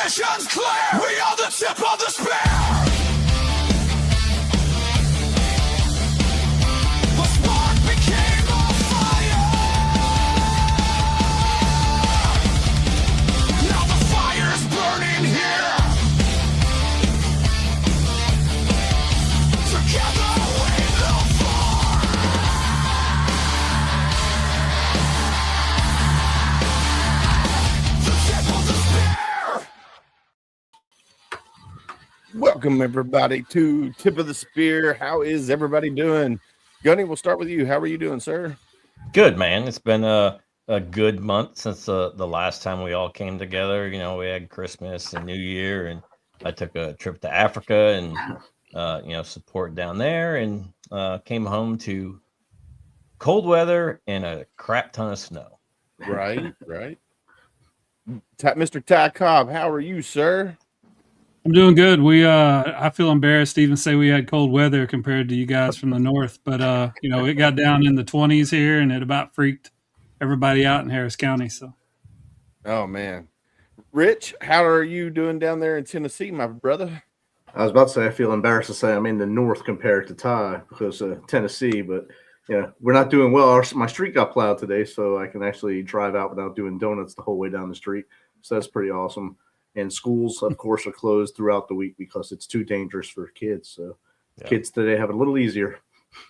mission's clear. We are the tip of the spear. The spark became a fire. Now the fire's burning here. Together we will fly. The tip of the spear. Welcome, everybody, to Tip of the Spear. How is everybody doing? Gunny, we'll start with you. How are you doing, sir? Good, man. It's been a good month since the last time we all came together. You know, we had Christmas and New Year, and I took a trip to Africa and, support down there, and came home to cold weather and a crap ton of snow. Right. Mr. Ty Cobb, how are you, sir? I'm doing good. I feel embarrassed to even say we had cold weather compared to you guys from the north, but it got down in the 20s here, and it about freaked everybody out in Harris County. So, Oh, man. Rich, how are you doing down there in Tennessee, my brother? I was about to say I feel embarrassed to say I'm in the north compared to Ty because of Tennessee, but Yeah, we're not doing well. My street got plowed today, so I can actually drive out without doing donuts the whole way down the street. So that's pretty awesome. And schools, of course, are closed throughout the week because it's too dangerous for kids. So kids today have it a little easier.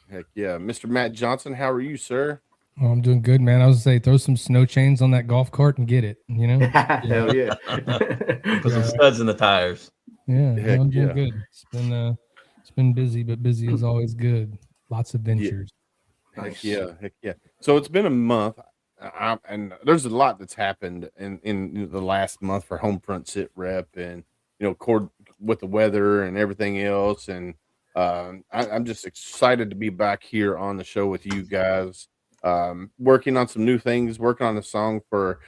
Heck yeah. Mr. Matt Johnson, how are you, sir? Oh, I'm doing good, man. I was gonna say, throw some snow chains on that golf cart and get it. You know? Hell yeah. Put some studs in the tires. Yeah, Heck I'm doing yeah. good. It's been busy, but busy is always good. Lots of ventures. Heck yeah. So it's been a month, and there's a lot that's happened in the last month for Homefront Sit Rep, and with the weather and everything else. And I'm just excited to be back here on the show with you guys. Working on some new things, working on a song for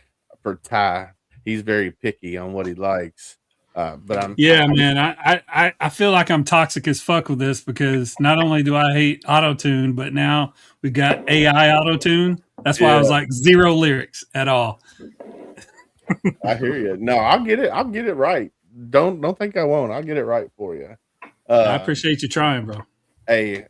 Ty. He's very picky on what he likes. But man, I feel like I'm toxic as fuck with this because not only do I hate auto-tune, but now we've got AI auto-tune. That's why I was like 0 lyrics at all. I hear you. No, I'll get it right. Don't think I won't. I'll get it right for you. I appreciate you trying, bro. Hey,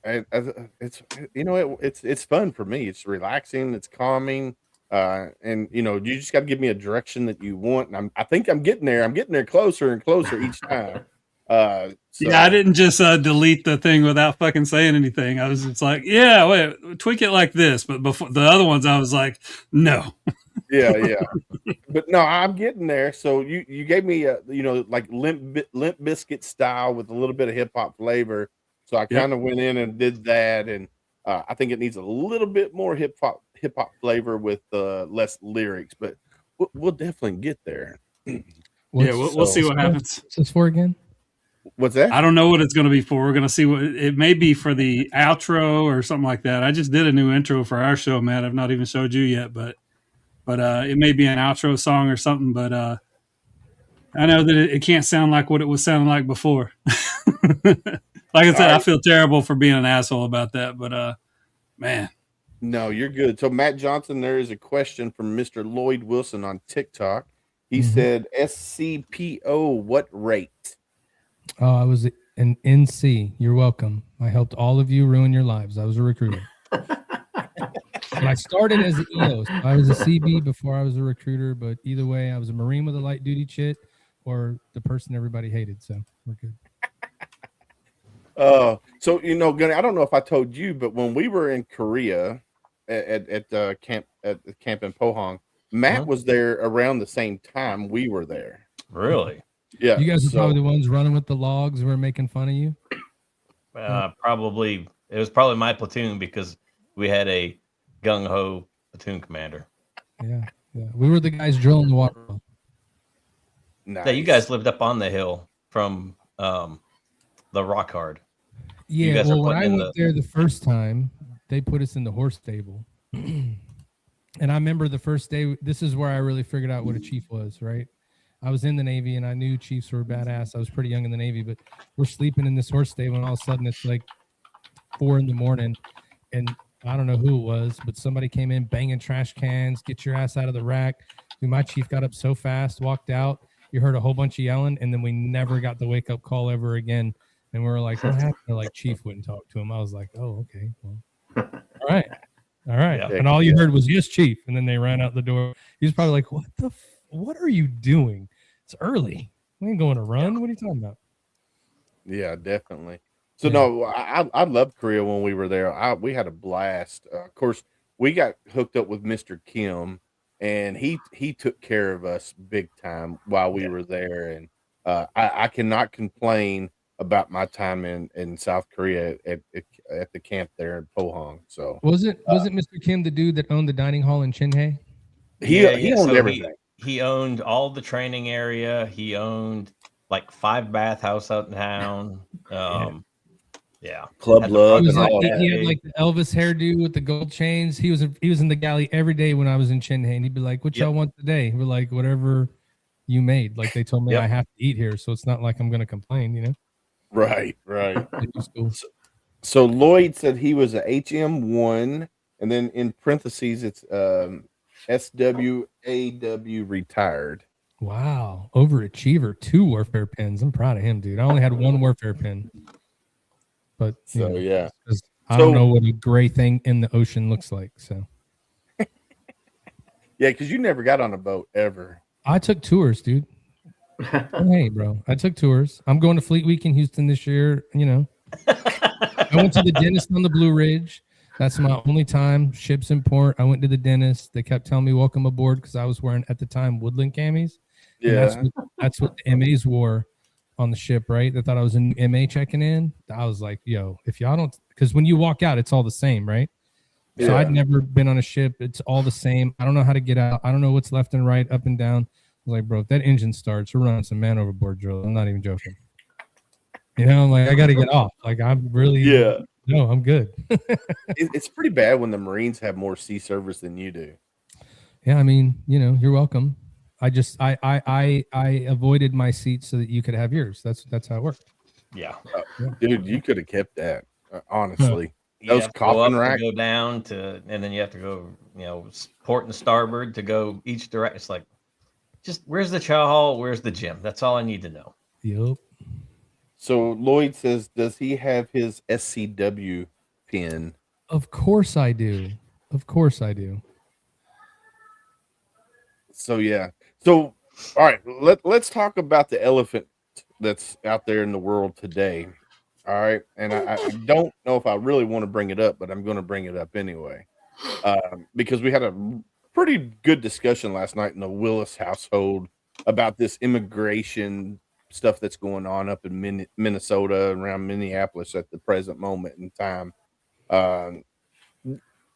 it's fun for me. It's relaxing. It's calming. And you just got to give me a direction that you want. And I think I'm getting there. I'm getting there closer and closer each time. I didn't just delete the thing without fucking saying anything. I was just like, wait, tweak it like this. But before the other ones, I was like, no. Yeah. But no, I'm getting there. So you gave me like Limp Biscuit style with a little bit of hip hop flavor. So I kind of went in and did that, and I think it needs a little bit more hip hop flavor with less lyrics, but we'll definitely get there. We'll see what happens. What's this for again? What's that? I don't know what it's going to be for. We're going to see what it may be for the outro or something like that. I just did a new intro for our show, Matt. I've not even showed you yet, but it may be an outro song or something. But I know that it can't sound like what it was sounding like before. Like I said, I feel terrible for being an asshole about that, but man. No, you're good. So Matt Johnson, there is a question from Mr. Lloyd Wilson on TikTok. He said, SCPO, what rate? Oh, I was an NC. You're welcome. I helped all of you ruin your lives. I was a recruiter. But I started as an EO. So I was a CB before I was a recruiter, but either way, I was a Marine with a light duty chit or the person everybody hated. So we're good. So Gunny, I don't know if I told you, but when we were in Korea at the camp in Pohang, Matt was there around the same time we were there. Really? Yeah. You guys are probably the ones running with the logs who were making fun of you. Probably it was probably my platoon because we had a gung ho platoon commander. Yeah. We were the guys drilling the water. Nice. Yeah, you guys lived up on the hill from the rock hard. Yeah, well, when I went there the first time, they put us in the horse stable. And I remember the first day, this is where I really figured out what a chief was, right? I was in the Navy and I knew chiefs were badass. I was pretty young in the Navy, but we're sleeping in this horse stable and all of a sudden it's like 4 a.m. and I don't know who it was, but somebody came in banging trash cans, get your ass out of the rack. Dude, my chief got up so fast, walked out. You heard a whole bunch of yelling, and then we never got the wake up call ever again. And we were like, what happened? They're like, chief wouldn't talk to him. I was like, oh, okay. Well, all right. Yeah. And all you heard was, yes, chief. And then they ran out the door. He was probably like, what are you doing? It's early. We ain't going to run. What are you talking about? Yeah, definitely. So no, I loved Korea when we were there. We had a blast. Of course, we got hooked up with Mr. Kim, and he took care of us big time while we were there. And I cannot complain about my time in South Korea at the camp there in Pohang. So was it Mr. Kim, the dude that owned the dining hall in Chinhae? He owned everything. He owned all the training area. He owned like 5 bathhouse out in town. Club Love. He had like the Elvis hairdo with the gold chains. He was in the galley every day when I was in Chinhae, and he'd be like, "What y'all want today?" We're like, "Whatever you made." Like they told me I have to eat here, so it's not like I'm gonna complain, you know. Right. So Lloyd said he was a HM1, and then in parentheses it's SWAW retired. Wow, overachiever, 2 warfare pins. I'm proud of him, dude. I only had 1 warfare pin, but so I don't know what a gray thing in the ocean looks like. So yeah, because you never got on a boat ever. I took tours, dude. Hey, bro, I took tours. I'm going to Fleet Week in Houston this year. You know, I went to the dentist on the Blue Ridge. That's my only time. Ships in port. I went to the dentist. They kept telling me welcome aboard because I was wearing at the time Woodland camis. Yeah, that's what the MAs wore on the ship, right? They thought I was a new MA checking in. I was like, yo, if y'all don't, because when you walk out, it's all the same, right? So Yeah. I'd never been on a ship. It's all the same. I don't know how to get out. I don't know what's left and right, up and down. I was like, bro, if that engine starts, we're running some man overboard drills. I'm not even joking. You know, I'm like, I got to get off. Like, I'm really, no, I'm good. It's pretty bad when the Marines have more sea service than you do. Yeah, I mean, you know, you're welcome. I avoided my seat so that you could have yours. That's how it worked. Yeah. Dude, you could have kept that, honestly. You Those have to go coffin up to racks. go down to, and then you have to go, you know, port and starboard to go each direction. It's like, just where's the chow hall? Where's the gym? That's all I need to know. Yep. So Lloyd says, does he have his SCW pin? Of course I do. Of course I do. So yeah. So all right, let's talk about the elephant that's out there in the world today. All right, and I don't know if I really want to bring it up, but I'm going to bring it up anyway, because we had a pretty good discussion last night in the Willis household about this immigration stuff that's going on up in Minnesota, around Minneapolis at the present moment in time.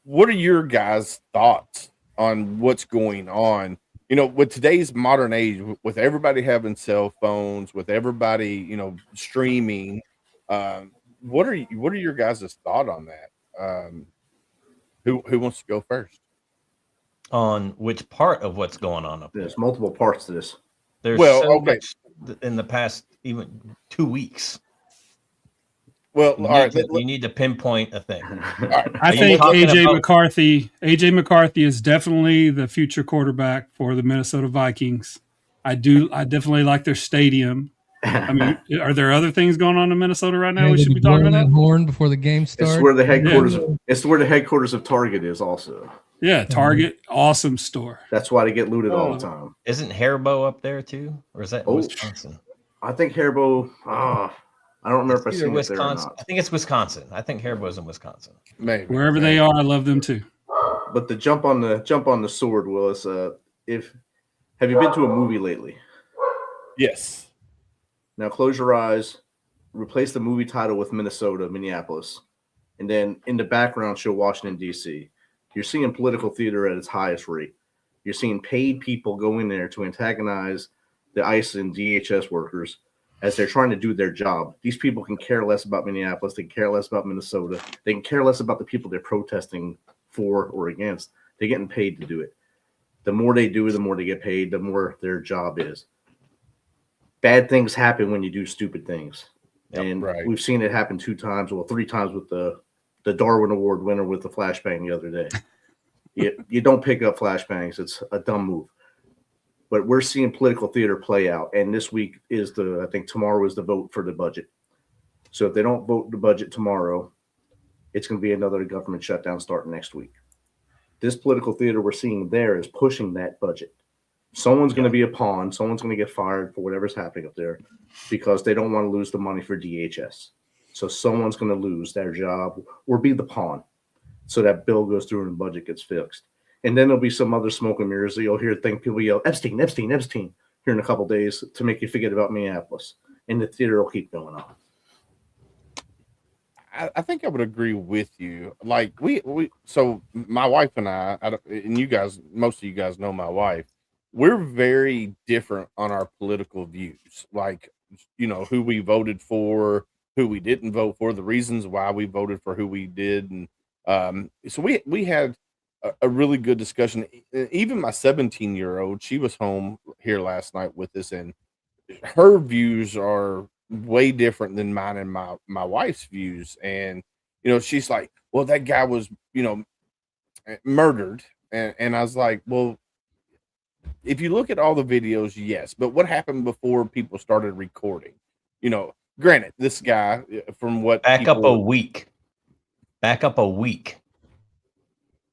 What are your guys' thoughts on what's going on? You know, with today's modern age, with everybody having cell phones, with everybody, you know, streaming, what are your guys' thought on that? Who wants to go first? On which part of what's going on up there? There's multiple parts to this. There's Well, so okay. much in the past even 2 weeks. Well, You, all right. you need to pinpoint a thing. I Are you think talking AJ about- McCarthy. AJ McCarthy is definitely the future quarterback for the Minnesota Vikings. I definitely like their stadium. I mean, are there other things going on in Minnesota right now we should be talking that about? horn before the game starts. It's where the headquarters. It's where the headquarters of Target is. Also, Yeah, Target, awesome store. that's why they get looted all the time. Isn't Haribo up there too? Or is that in Oh. Wisconsin? I think Haribo. I don't remember if I've Either seen it there or Wisconsin. not. I think it's Wisconsin. I think Haribo's in Wisconsin. Maybe Wherever they are, I love them too. But the jump on the sword, Willis. Have you been to a movie lately? Yes. Now close your eyes, replace the movie title with Minnesota, Minneapolis, and then in the background show Washington, D.C. You're seeing political theater at its highest rate. You're seeing paid people go in there to antagonize the ICE and DHS workers as they're trying to do their job. These people can care less about Minneapolis. They can care less about Minnesota. They can care less about the people they're protesting for or against. They're getting paid to do it. The more they do, the more they get paid, the more their job is. Bad things happen when you do stupid things. Yep, and right. we've seen it happen 2 times, well, 3 times with the Darwin Award winner with the flashbang the other day. You don't pick up flashbangs. It's a dumb move. But we're seeing political theater play out. And this week is I think tomorrow is the vote for the budget. So if they don't vote the budget tomorrow, it's going to be another government shutdown starting next week. This political theater we're seeing there is pushing that budget. Someone's going to be a pawn. Someone's going to get fired for whatever's happening up there because they don't want to lose the money for DHS. So someone's going to lose their job or be the pawn so that bill goes through and the budget gets fixed. And then there'll be some other smoke and mirrors that you'll hear people yell, Epstein, Epstein, Epstein, here in a couple days to make you forget about Minneapolis. And the theater will keep going on. I think I would agree with you. Like so my wife and I and you guys, most of you guys know my wife. We're very different on our political views. Like, you know, who we voted for, who we didn't vote for, the reasons why we voted for who we did, and so we had a really good discussion. Even my 17-year-old, she was home here last night with us, and her views are way different than mine and my wife's views. And you know, she's like, well, that guy was, you know, murdered, and I was like, well, if you look at all the videos, yes, but what happened before people started recording? You know, granted, this guy, from what Back up a week. back up a week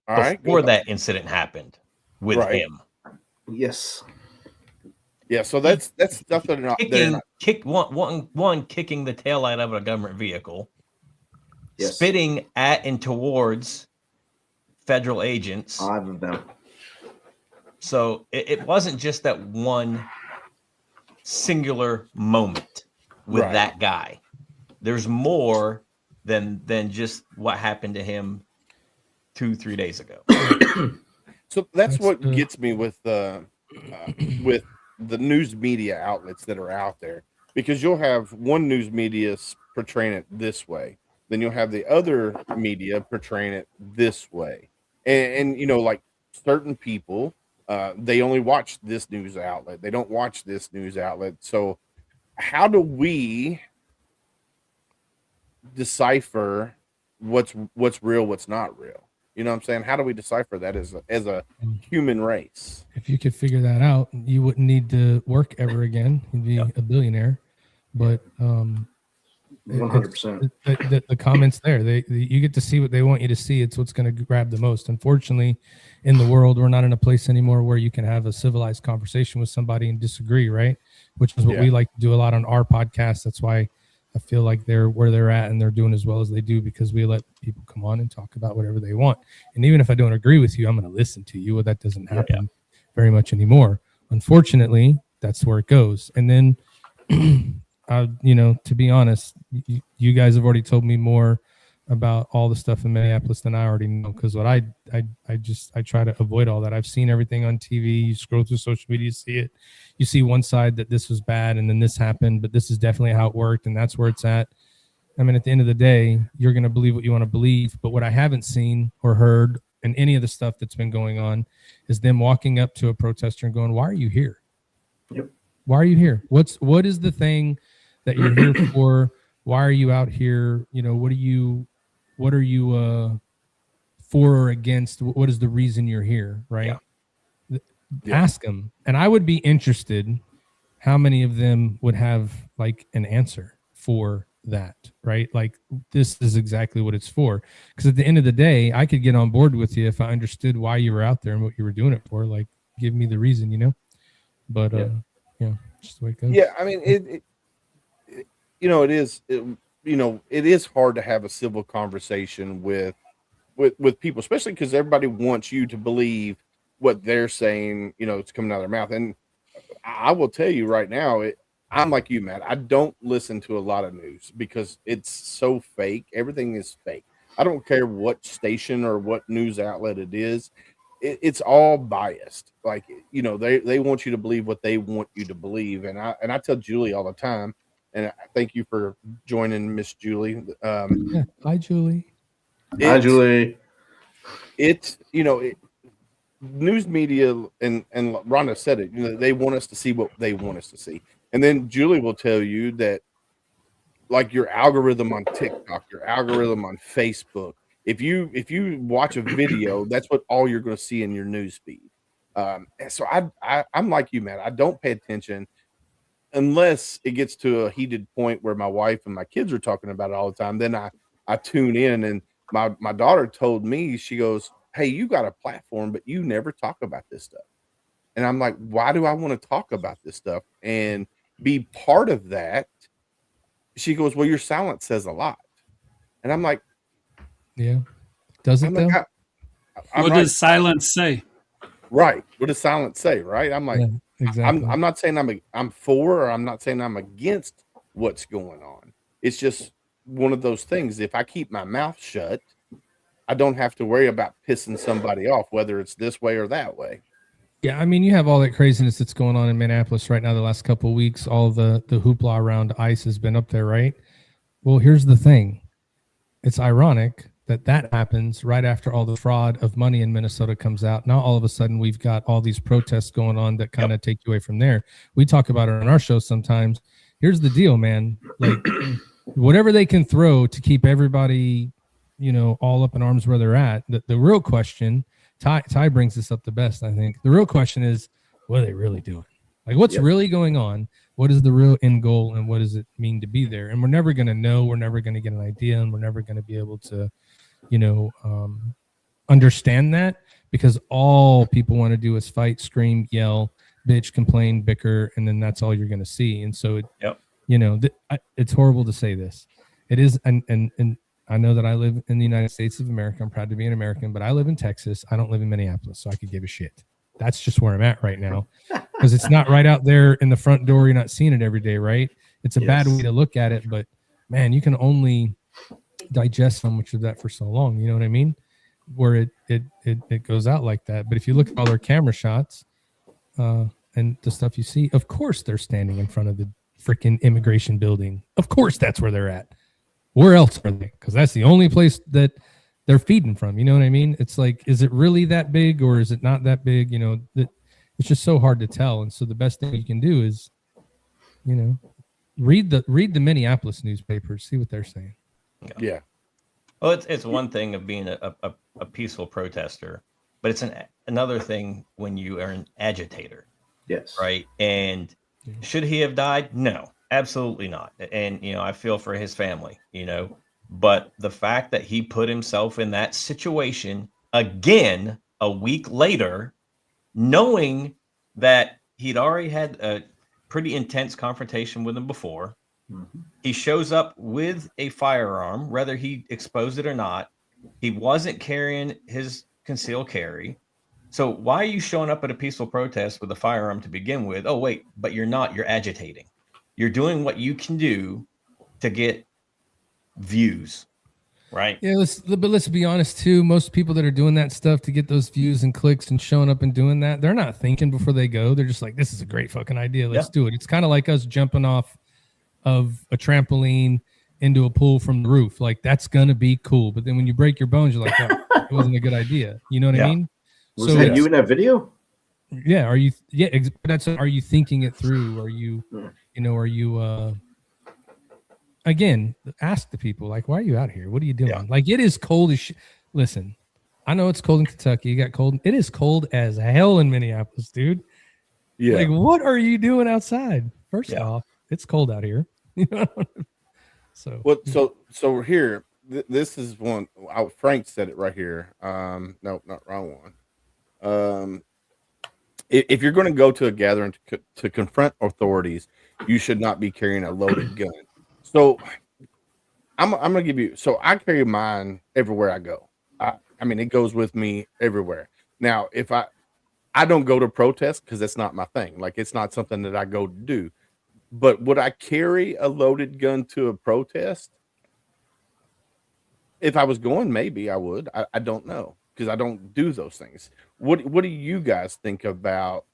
All right. before Go that incident happened with Right. him. Yes. Yeah. So that's stuff that they're not. Kicking the taillight of a government vehicle, Yes. spitting at and towards federal agents. 5 of them. So it wasn't just that one singular moment with Right. that guy. There's more than just what happened to him 2-3 days ago. So that's what That's, gets me with the news media outlets that are out there, because you'll have one news media portraying it this way, then you'll have the other media portraying it this way, and you know, like certain people, they only watch this news outlet, they don't watch this news outlet. So how do we decipher what's real, what's not real? You know what I'm saying? How do we decipher that as a human race? If you could figure that out, you wouldn't need to work ever again. You'd be a billionaire. But 100%. the comments there, you get to see what they want you to see. It's what's going to grab the most. Unfortunately, in the world, we're not in a place anymore where you can have a civilized conversation with somebody and disagree, right? Which is what we like to do a lot on our podcast. That's why I feel like they're where they're at and they're doing as well as they do, because we let people come on and talk about whatever they want. And even if I don't agree with you, I'm going to listen to you. Well, that doesn't happen very much anymore. Unfortunately, that's where it goes. And then, you know, to be honest, you guys have already told me more about all the stuff in Minneapolis than I already know, because what I try to avoid all that. I've seen everything on TV. You scroll through social media, you see it. You see one side that this was bad and then this happened, but this is definitely how it worked and that's where it's at. I mean, at the end of the day, you're going to believe what you want to believe. But what I haven't seen or heard in any of the stuff that's been going on is them walking up to a protester and going, "Why are you here? Yep. Why are you here? What is the thing that you're here for? Why are you out here? You know, what are you for or against? What is the reason you're here?" Right? Ask them. And I would be interested how many of them would have like an answer for that, right? Like, this is exactly what it's for. Because at the end of the day, I could get on board with you if I understood why you were out there and what you were doing it for. Like, give me the reason, you know? But just the way it goes. Yeah, I mean, it is hard to have a civil conversation with people, especially because everybody wants you to believe what they're saying, you know, it's coming out of their mouth. And I will tell you right now, I'm like you, Matt. I don't listen to a lot of news because it's so fake. Everything is fake. I don't care what station or what news outlet it is. It's all biased. Like, you know, they want you to believe what they want you to believe. And I tell Julie all the time, and I thank you for joining, Miss Julie. Hi, Julie. Hi, Julie. It's, you know, news media, and Rhonda said it, you know, they want us to see what they want us to see. And then Julie will tell you that, like, your algorithm on TikTok, your algorithm on Facebook, if you watch a video, that's what all you're going to see in your news feed. So I'm like you, Matt. I don't pay attention unless it gets to a heated point where my wife and my kids are talking about it all the time. Then I tune in, and my daughter told me, she goes, "Hey, you got a platform, but you never talk about this stuff." And I'm like, why do I want to talk about this stuff and be part of that? She goes, "Well, your silence says a lot." And I'm like, yeah, does it I'm though? like, What does silence say? Right. What does silence say? Right. I'm like, exactly. I'm not saying I'm for, or I'm not saying I'm against what's going on. It's just one of those things. If I keep my mouth shut, I don't have to worry about pissing somebody off, whether it's this way or that way. Yeah, I mean, you have all that craziness that's going on in Minneapolis right now. The last couple of weeks, all the hoopla around ICE has been up there, right? Well, here's the thing. It's ironic that happens right after all the fraud of money in Minnesota comes out. Now, all of a sudden, we've got all these protests going on that kind of take you away from there. We talk about it on our show sometimes. Here's the deal, man. Like, whatever they can throw to keep everybody, you know, all up in arms where they're at. The real question, Ty brings this up the best, I think. The real question is, what are they really doing? Like, what's really going on? What is the real end goal, and what does it mean to be there? And we're never going to know. We're never going to get an idea, and we're never going to be able to understand that, because all people want to do is fight, scream, yell, bitch, complain, bicker, and then that's all you're going to see. And so, it's horrible to say this. It is, and I know that I live in the United States of America. I'm proud to be an American, but I live in Texas. I don't live in Minneapolis, so I could give a shit. That's just where I'm at right now, because it's not right out there in the front door. You're not seeing it every day, right? It's a bad way to look at it, but man, you can only digest so much of that for so long. You know what I mean? Where it goes out like that. But if you look at all their camera shots and the stuff you see, of course they're standing in front of the freaking immigration building. Of course that's where they're at. Where else are they? Because that's the only place that they're feeding from. You know what I mean? It's like, is it really that big or is it not that big? It's just so hard to tell. And so the best thing you can do is, read the Minneapolis newspapers, see what they're saying. Yeah. Well, it's one thing of being a peaceful protester, but it's another thing when you are an agitator. Yes. Right. And should he have died? No, absolutely not. And, I feel for his family, but the fact that he put himself in that situation again a week later, knowing that he'd already had a pretty intense confrontation with him before. Mm-hmm. He shows up with a firearm, whether he exposed it or not. He wasn't carrying his concealed carry. So why are you showing up at a peaceful protest with a firearm to begin with? Oh, wait, but you're not. You're agitating. You're doing what you can do to get views, right? Yeah, but let's be honest too. Most people that are doing that stuff to get those views and clicks and showing up and doing that, they're not thinking before they go. They're just like, this is a great fucking idea. Let's do it. It's kind of like us jumping off of a trampoline into a pool from the roof. Like, that's gonna be cool. But then when you break your bones, you're like, oh, it wasn't a good idea. You know what I mean? Was that you in that video? Yeah. Are you? Yeah. Are you thinking it through? Are you? Are you? Again, ask the people, like, why are you out here? What are you doing? Yeah. Like, it is cold as shit. Listen, I know it's cold in Kentucky. You got cold. It is cold as hell in Minneapolis, dude. Yeah. Like, what are you doing outside? First off, it's cold out here. So here, this is one. Frank said it right here. No, not wrong one. If you're going to go to a gathering to confront authorities, you should not be carrying a loaded gun. So I'm going to give you. So I carry mine everywhere I go. I mean, it goes with me everywhere. Now, if I don't go to protest because that's not my thing. Like, it's not something that I go to do. But would I carry a loaded gun to a protest? If I was going, maybe I would. I don't know, because I don't do those things. What do you guys think about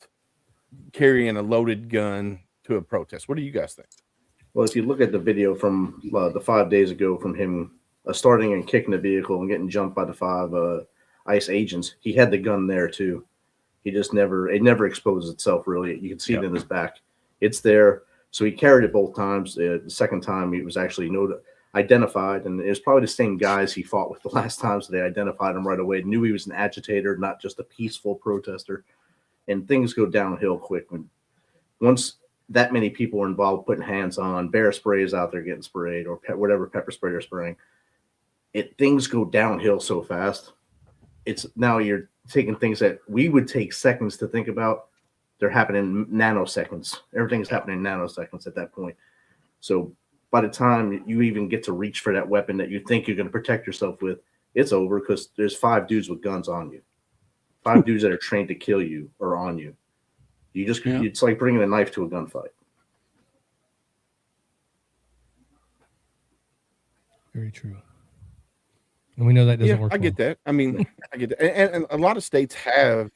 carrying a loaded gun to a protest? What do you guys think? Well, if you look at the video from the 5 days ago from him starting and kicking the vehicle and getting jumped by the 5 ICE agents, he had the gun there too. It never exposed itself, really. You can see it in his back. It's there. So he carried it both times. The second time, he was actually identified, and it was probably the same guys he fought with the last time, so they identified him right away, knew he was an agitator, not just a peaceful protester. And things go downhill quick. Once that many people are involved putting hands on, bear sprays out there getting sprayed, or whatever pepper spray they're spraying, things go downhill so fast. It's now you're taking things that we would take seconds to think about. They're happening in nanoseconds. Everything's happening in nanoseconds at that point. So by the time you even get to reach for that weapon that you think you're going to protect yourself with, it's over, because there's 5 dudes with guns on you. 5 dudes that are trained to kill you are on you. It's like bringing a knife to a gunfight. Very true. And we know that doesn't work. I get that. I mean, I get that. And a lot of states have.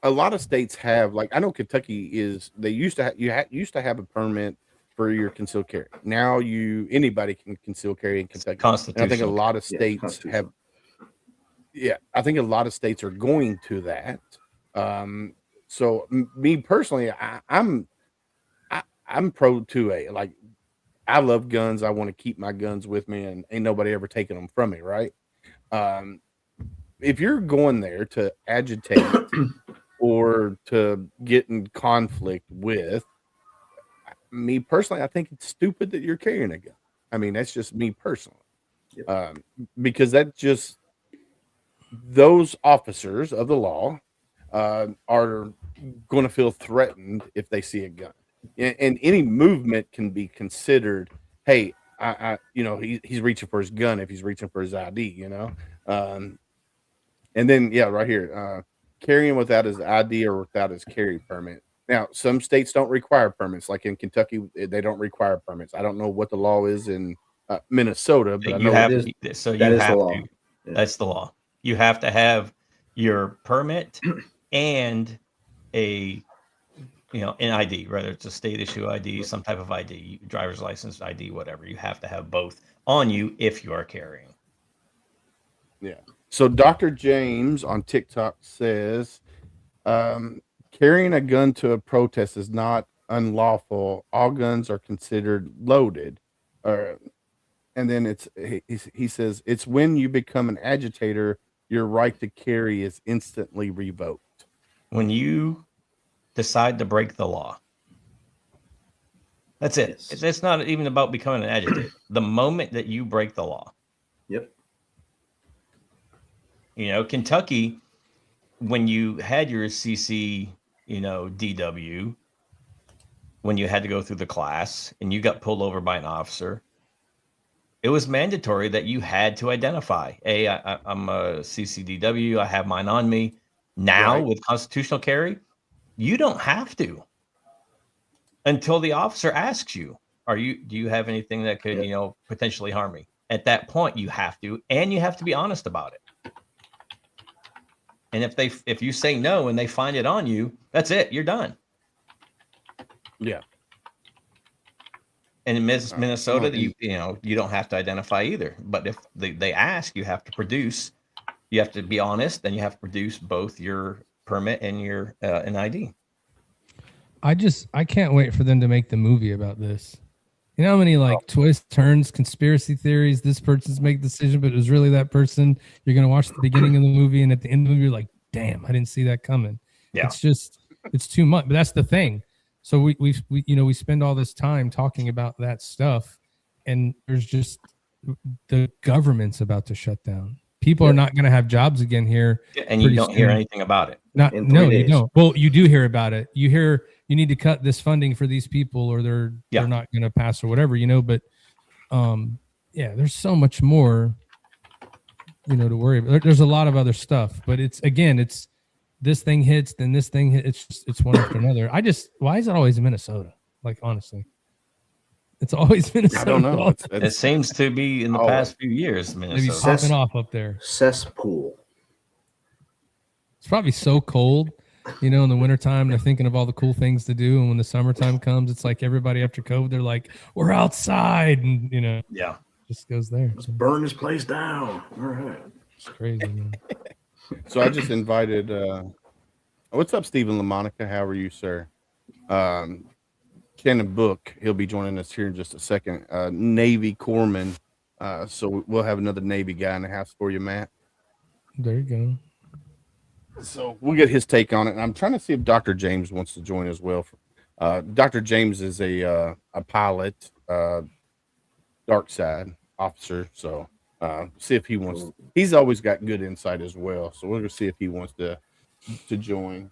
A lot of states have, like, I know Kentucky is. They used to used to have a permit for your concealed carry. Now anybody can conceal carry in Kentucky. And I think a lot of states have. Yeah, I think a lot of states are going to that. So me personally, I'm pro 2A. Like, I love guns. I want to keep my guns with me, and ain't nobody ever taking them from me, right? If you're going there to agitate or to get in conflict with me personally, I think it's stupid that you're carrying a gun. I mean, that's just me personally. because that just those officers of the law are going to feel threatened if they see a gun, and any movement can be considered. Hey, he's reaching for his gun if he's reaching for his ID, and then right here, carrying without his ID or without his carry permit. Now, some states don't require permits, like in Kentucky, they don't require permits. I don't know what the law is in Minnesota, but I know that it is is. so you That is have the law. to. Yeah. That's the law. You have to have your permit and an ID, whether it's a state issue ID, some type of ID, driver's license ID, whatever. You have to have both on you if you are carrying. Yeah. So Dr. James on TikTok says, carrying a gun to a protest is not unlawful. All guns are considered loaded. And then he says, it's when you become an agitator, your right to carry is instantly revoked. When you decide to break the law, that's it. Yes. It's not even about becoming an agitator. The moment that you break the law. Yep. Kentucky, when you had your CC, DW, when you had to go through the class and you got pulled over by an officer, it was mandatory that you had to identify. I'm a CCDW. I have mine on me. Now, Right. with constitutional carry, you don't have to until the officer asks you, do you have anything that could, potentially harm me? At that point, you have to, and you have to be honest about it. And if you say no and they find it on you, that's it. You're done. Yeah. And in Minnesota, you don't have to identify either. But if they ask, you have to produce. You have to be honest, and you have to produce both your permit and your an ID. I can't wait for them to make the movie about this. You know how many twists, turns, conspiracy theories? This person's make the decision, but it was really that person. You're gonna watch the beginning of the movie, and at the end of the movie, you're like, "Damn, I didn't see that coming." Yeah. It's too much. But that's the thing. So we spend all this time talking about that stuff, and there's just the government's about to shut down. People are not going to have jobs again here, and you don't hear anything about it. In 3 days. You don't. Well, you do hear about it. You hear you need to cut this funding for these people, or they're not going to pass, or whatever. But there's so much more, to worry about. There's a lot of other stuff, but it's this thing hits, then this thing hits. It's one after another. Why is it always Minnesota? Like, honestly, it's always Minnesota. I don't know. It seems to be in the past few years, Maybe Minnesota. popping off up there. Cesspool. It's probably so cold, in the wintertime. They're thinking of all the cool things to do. And when the summertime comes, it's like everybody after COVID, they're like, we're outside. And, just goes there. Let's burn this place down. All right. It's crazy, man. So I just invited. What's up, Stephen LaMonica? How are you, sir? Shannon Book. He'll be joining us here in just a second. Navy Corpsman. So we'll have another Navy guy in the house for you, Matt. There you go. So we'll get his take on it. And I'm trying to see if Dr. James wants to join as well. Dr. James is a pilot, dark side officer. So see if he wants. He's always got good insight as well. So we're gonna see if he wants to join.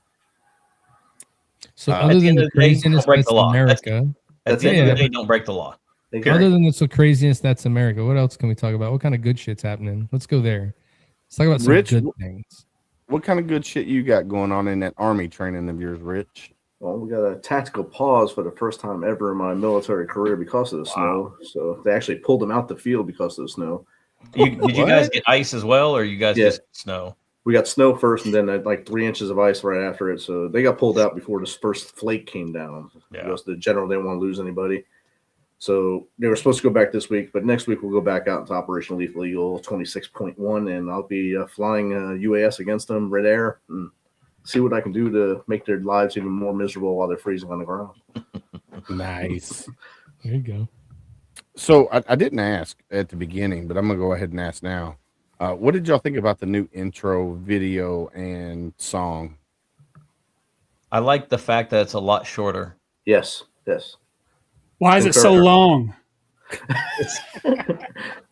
So other than the craziness, that's America. At the end of the day, don't break the law. Other than the craziness, that's America. What else can we talk about? What kind of good shit's happening? Let's go there. Let's talk about some good things. What kind of good shit you got going on in that Army training of yours, Rich? Well, we got a tactical pause for the first time ever in my military career because of the snow. So they actually pulled them out the field because of the snow. Did you guys get ice as well, or you guys just snow? We got snow first, and then like 3 inches of ice right after it. So they got pulled out before this first flake came down. Because the general didn't want to lose anybody. So they were supposed to go back this week, but next week we'll go back out into Operation Lethal Eagle 26.1, and I'll be flying UAS against them, Red Air, and see what I can do to make their lives even more miserable while they're freezing on the ground. Nice. There you go. So I didn't ask at the beginning, but I'm going to go ahead and ask now. What did y'all think about the new intro video and song? I like the fact that it's a lot shorter. Yes. Why is it so long?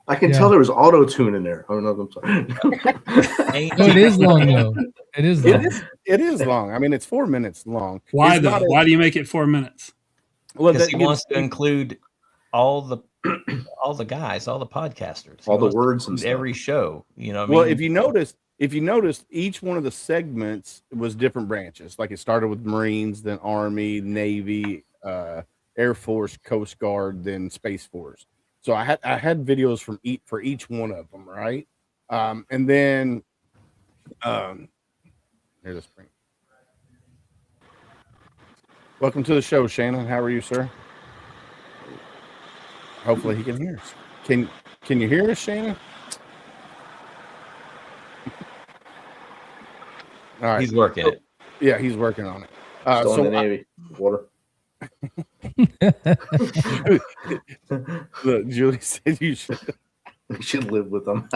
I can Yeah. tell there was auto tune in there. Oh no, I'm sorry. No, it is long though. It is long. It is long. I mean, it's 4 minutes long. Why It's though? not a- Why do you make it 4 minutes? well, Because that he gives- wants to include all the guys, all the podcasters, All He the wants to words and include stuff. every show. You know, what I Well, mean? if you noticed, each one of the segments was different branches. Like it started with Marines, then Army, Navy, Air Force, Coast Guard, then Space Force. So I had videos from for each one of them, right? And then there's a spring. Welcome to the show, Shannon. How are you, sir? Hopefully he can hear us. Can you hear us, Shannon? All right. He's working it. Yeah, he's working on it. Still in the So Navy. Water. look, Julie said you should. You should live with them.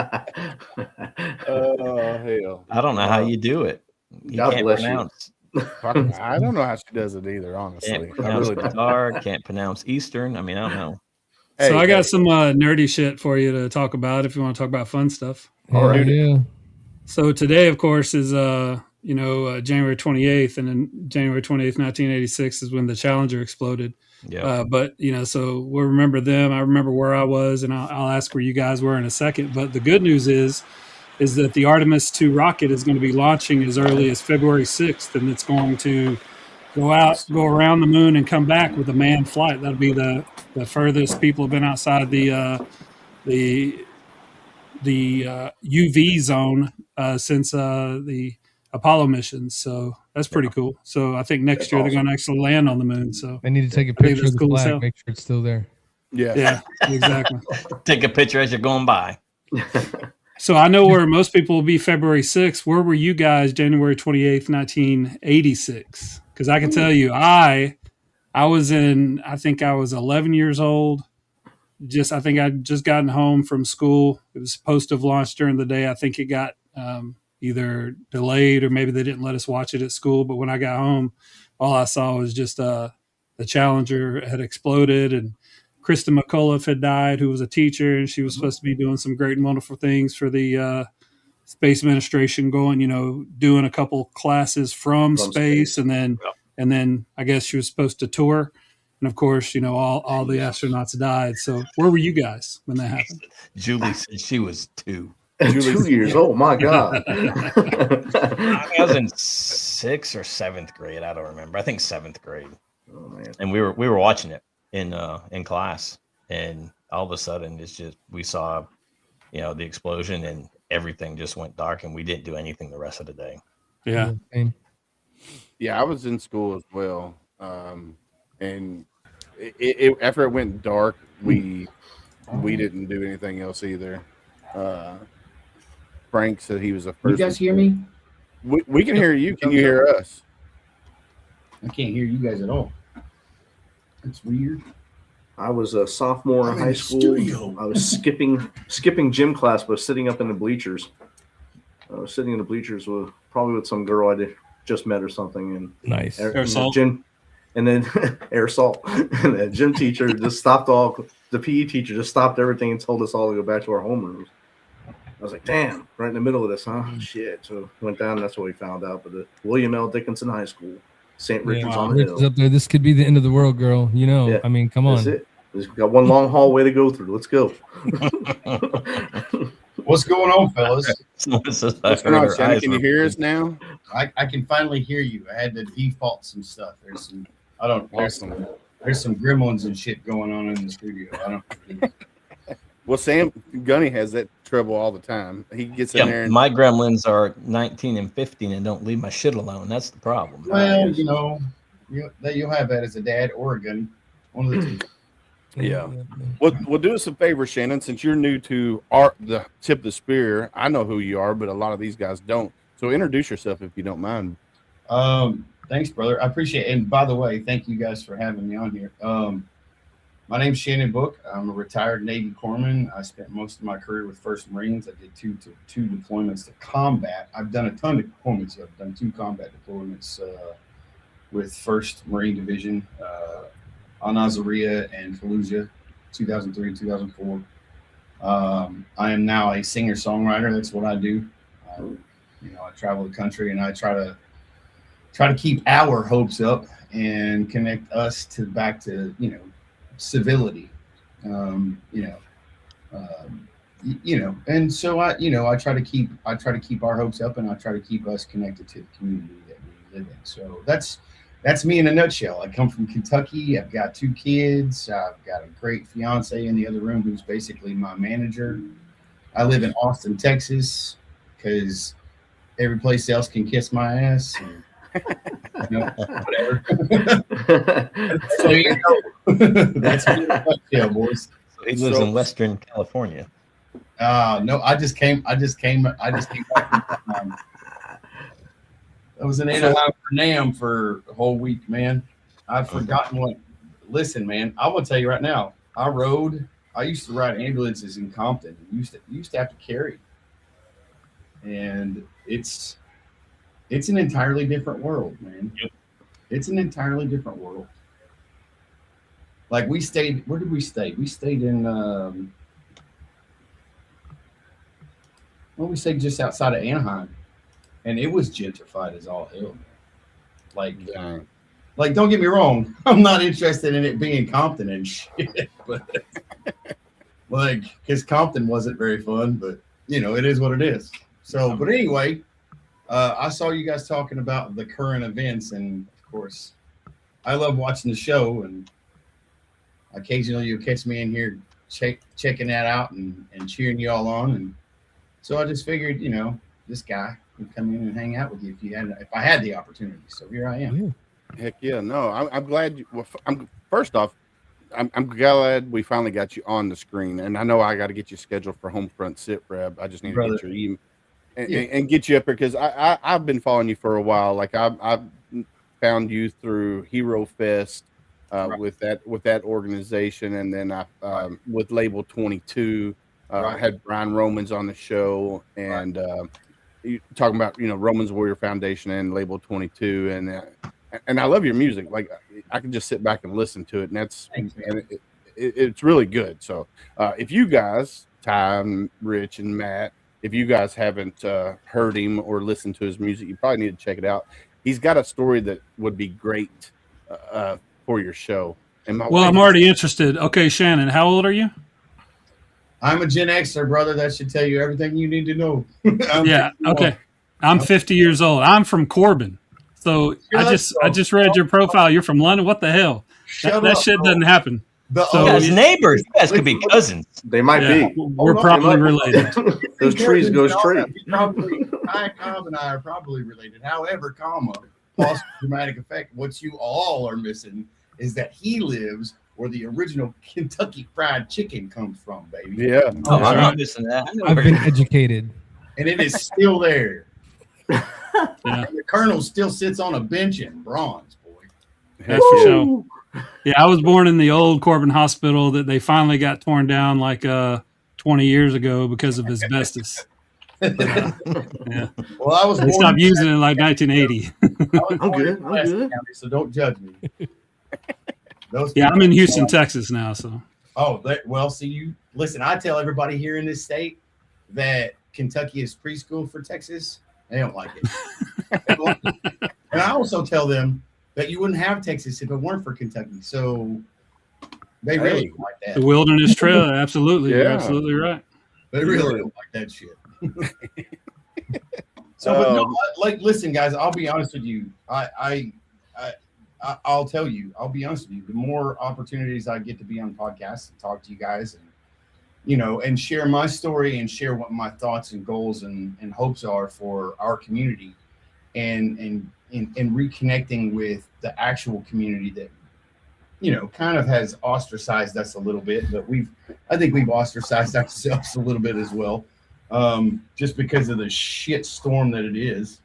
Oh hell! I don't know how you do it. You God can't bless you. pronounce. I don't know how she does it either. Honestly, Can't I pronounce really don't. Qatar. Can't pronounce Eastern. I mean, I don't know. So I Hey, got some nerdy shit for you to talk about if you want to talk about fun stuff. Hell yeah. So today, of course, is January 28th, and then January 28th, 1986 is when the Challenger exploded. Yeah. But so we'll remember them. I remember where I was, and I'll ask where you guys were in a second. But the good news is that the Artemis 2 rocket is going to be launching as early as February 6th, and it's going to go around the moon and come back with a manned flight. That'll be the furthest people have been outside the UV zone since the Apollo missions. So that's pretty cool. So I think next year they're going to actually land on the moon. So I need to take a think picture that's of the cool as flag, hell. make sure it's still there. Yeah. Exactly. Take a picture as you're going by. So I know where most people will be February 6th. Where were you guys January 28th, 1986? Because I can tell you, I think I was 11 years old. I think I'd just gotten home from school. It was supposed to have launched during the day. I think it got either delayed or maybe they didn't let us watch it at school. But when I got home, all I saw was just the Challenger had exploded, and Krista McAuliffe had died, who was a teacher, and she was supposed to be doing some great and wonderful things for the Space Administration, doing a couple classes from space, and then I guess she was supposed to tour. And of course, all the astronauts died. So where were you guys when that happened? Julie said she was 2. 2 years old. My God. I was in 6th or 7th grade. I don't remember. I think 7th grade. Oh, man. And we were watching it in class, and all of a sudden we saw the explosion, and everything just went dark, and we didn't do anything the rest of the day. Yeah. Same. Yeah, I was in school as well, and after it went dark, we didn't do anything else either. Frank said he was the first. You guys hear me? We can hear you. Can you hear us? I can't hear you guys at all. That's weird. I was a sophomore in high school. studio. I was skipping gym class, but was sitting in the bleachers. I was sitting in the bleachers with some girl I just met or something, and Nice. Air salt. And then air salt. And the gym teacher just stopped the PE teacher just stopped everything and told us all to go back to our homerooms. I was like, damn, right in the middle of this, huh? Shit. So went down, that's what we found out. But the William L. Dickinson High School, St. Richard's on the Rich is Hill. up there. This could be the end of the world, girl. Yeah. I mean, come That's on. it. We've got one long hallway to go through. Let's go. What's going on, fellas? What's going on, Shannon? Can you hear us now? I can finally hear you. I had to default some stuff. There's some gremlins and shit going on in the studio. I don't. Well, Sam Gunny has that trouble all the time. He gets in there and My gremlins are 19 and 15 and don't leave my shit alone. That's the problem. Well, you'll have that as a dad or a gunny. One of the two. Yeah. Well, do us a favor, Shannon. Since you're new to the tip of the spear, I know who you are, but a lot of these guys don't. So introduce yourself if you don't mind. Thanks, brother. I appreciate it. And by the way, thank you guys for having me on here. My name's Shannon Book. I'm a retired Navy corpsman. I spent most of my career with First Marines. I did two deployments to combat. I've done a ton of deployments. I've done 2 combat deployments with 1st Marine Division, Al Nazaria and Fallujah, 2003 and 2004. I am now a singer-songwriter. That's what I do. I travel the country and I try to keep our hopes up and connect us back to civility. And so I try to keep our hopes up, and I try to keep us connected to the community that we live in. So that's me in a nutshell. I come from Kentucky. I've got 2 kids. I've got a great fiance in the other room who's basically my manager. I live in Austin, Texas, because every place else can kiss my ass. And, whatever. So that's me in a nutshell, boys. He lives in Western California. No, I just came back from I was in Anaheim for NAMM for a whole week, man. I've forgotten what. Listen, man, I will tell you right now. I used to ride ambulances in Compton. Used to have to carry, and it's an entirely different world, man. Yep. It's an entirely different world. Like we stayed. Where did we stay? We stayed in. We stayed just outside of Anaheim, and it was gentrified as all hell. Like, don't get me wrong, I'm not interested in it being Compton and shit, but because Compton wasn't very fun, but it is what it is. So, but anyway, I saw you guys talking about the current events, and of course, I love watching the show, and occasionally you'll catch me in here checking that out and cheering you all on, and so I just figured, this guy would come in and hang out with you if I had the opportunity. So here I am. Heck yeah, no, I'm glad. First off, I'm glad we finally got you on the screen, and I know I got to get you scheduled for Homefront Sit Rep. I just need to get your email and get you up here because I've been following you for a while. Like I've found you through Hero Fest with that organization, and then with Label 22. I had Brian Romans on the show, and talking about Romans Warrior Foundation and Label 22, and I love your music. Like I can just sit back and listen to it, and it's really good. So if you guys, Ty, Rich, and Matt, if you guys haven't heard him or listened to his music, you probably need to check it out. He's got a story that would be great for your show. And I'm already interested. Okay, Shannon, how old are you? I'm a Gen Xer, brother. That should tell you everything you need to know. Yeah. Okay. I'm 50 years old. I'm from Corbin. So I just read your profile. You're from London. What the hell? That shit doesn't happen. You guys neighbors. You guys could be cousins. They might be. We're probably related. Those trees go straight. Cobb and I are probably related. However, plus dramatic effect. What you all are missing is that he lives where the original Kentucky Fried Chicken comes from, baby. Yeah. I'm not missing that. I've been educated. And it is still there. Yeah. And the Colonel still sits on a bench in bronze, boy. That's for sure. Yeah, I was born in the old Corbin Hospital that they finally got torn down like 20 years ago because of asbestos. Yeah. Well, They stopped using it in like 1980. I'm good. County, so don't judge me. Yeah, I'm in Houston, Texas now. So. See, you listen. I tell everybody here in this state that Kentucky is preschool for Texas. They don't like it. And I also tell them that you wouldn't have Texas if it weren't for Kentucky. So they really don't like that. The Wilderness Trail, absolutely. Yeah. You're absolutely right. They really don't like that shit. Listen, guys. I'll be honest with you. I'll tell you. I'll be honest with you. The more opportunities I get to be on podcasts and talk to you guys, and share my story and share what my thoughts and goals and hopes are for our community, and reconnecting with the actual community that kind of has ostracized us a little bit, but I think we've ostracized ourselves a little bit as well, just because of the shit storm that it is.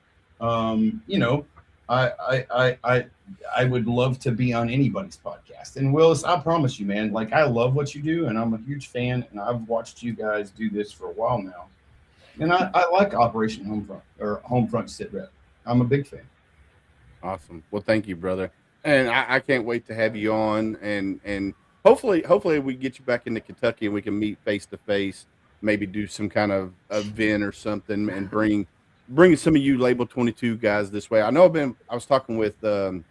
I would love to be on anybody's podcast. And Willis, I promise you, man, like I love what you do, and I'm a huge fan, and I've watched you guys do this for a while now. And I like Operation Homefront or Homefront Sit Rep. I'm a big fan. Awesome. Well, thank you, brother. And I can't wait to have you on and hopefully we get you back into Kentucky and we can meet face to face. Maybe do some kind of event or something, and bring some of you Label 22 guys this way. I was talking with the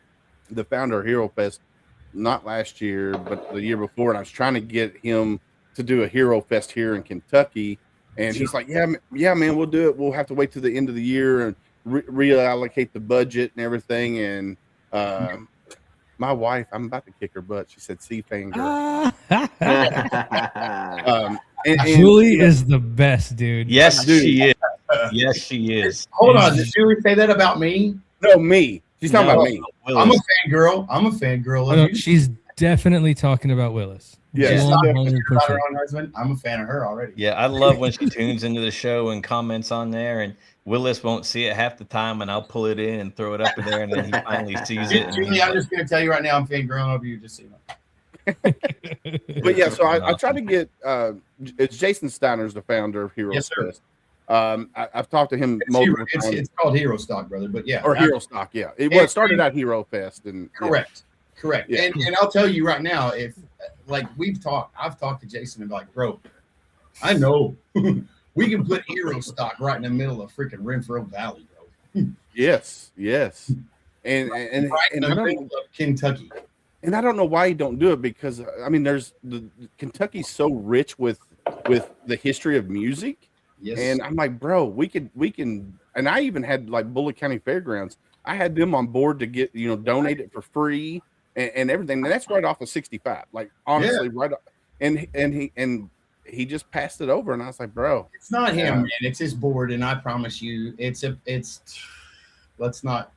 founder of Hero Fest, not last year, but the year before, and I was trying to get him to do a Hero Fest here in Kentucky, and he's like, yeah, man, we'll do it. We'll have to wait till the end of the year and reallocate the budget and everything. And my wife, I'm about to kick her butt. She said, "See, fangirl." Julie is the best, dude. Yes, she is. Yes, she is. Hold on, did Julie say that about me? No, me. She's talking about me. I'm a fangirl. I'm a fangirl. No, she's definitely talking about Willis. Yeah, She's not about 100%. her own husband. I'm a fan of her already. Yeah, I love when she tunes into the show and comments on there, and Willis won't see it half the time, and I'll pull it in and throw it up in there, and then he finally sees it. and Julie, he's I'm like, just going to tell you right now, I'm fangirling over you. Just so you know. But yeah, so I try to get it's Jason Steiner's the founder of Hero Yes, sir. Fest. I've talked to him It's, multiple times. it's called Hero Stock, brother. But yeah, Or Hero Stock, yeah. It started at Hero Fest, and correct. Yeah. And I'll tell you right now, if like I've talked to Jason and be like, bro, I know we can put Hero Stock right in the middle of freaking Renfro Valley, bro. Yes, and Right in and the I don't middle of Kentucky. and I don't know why you don't do it, because I mean, there's Kentucky's so rich with the history of music. Yes. And I'm like, bro, we can, and I even had like Bullitt County Fairgrounds. I had them on board to get, donate it for free and everything. And that's right off of 65. Like, honestly, right off. And he just passed it over. And I was like, bro, It's not him, man. It's his board. And I promise you, let's not,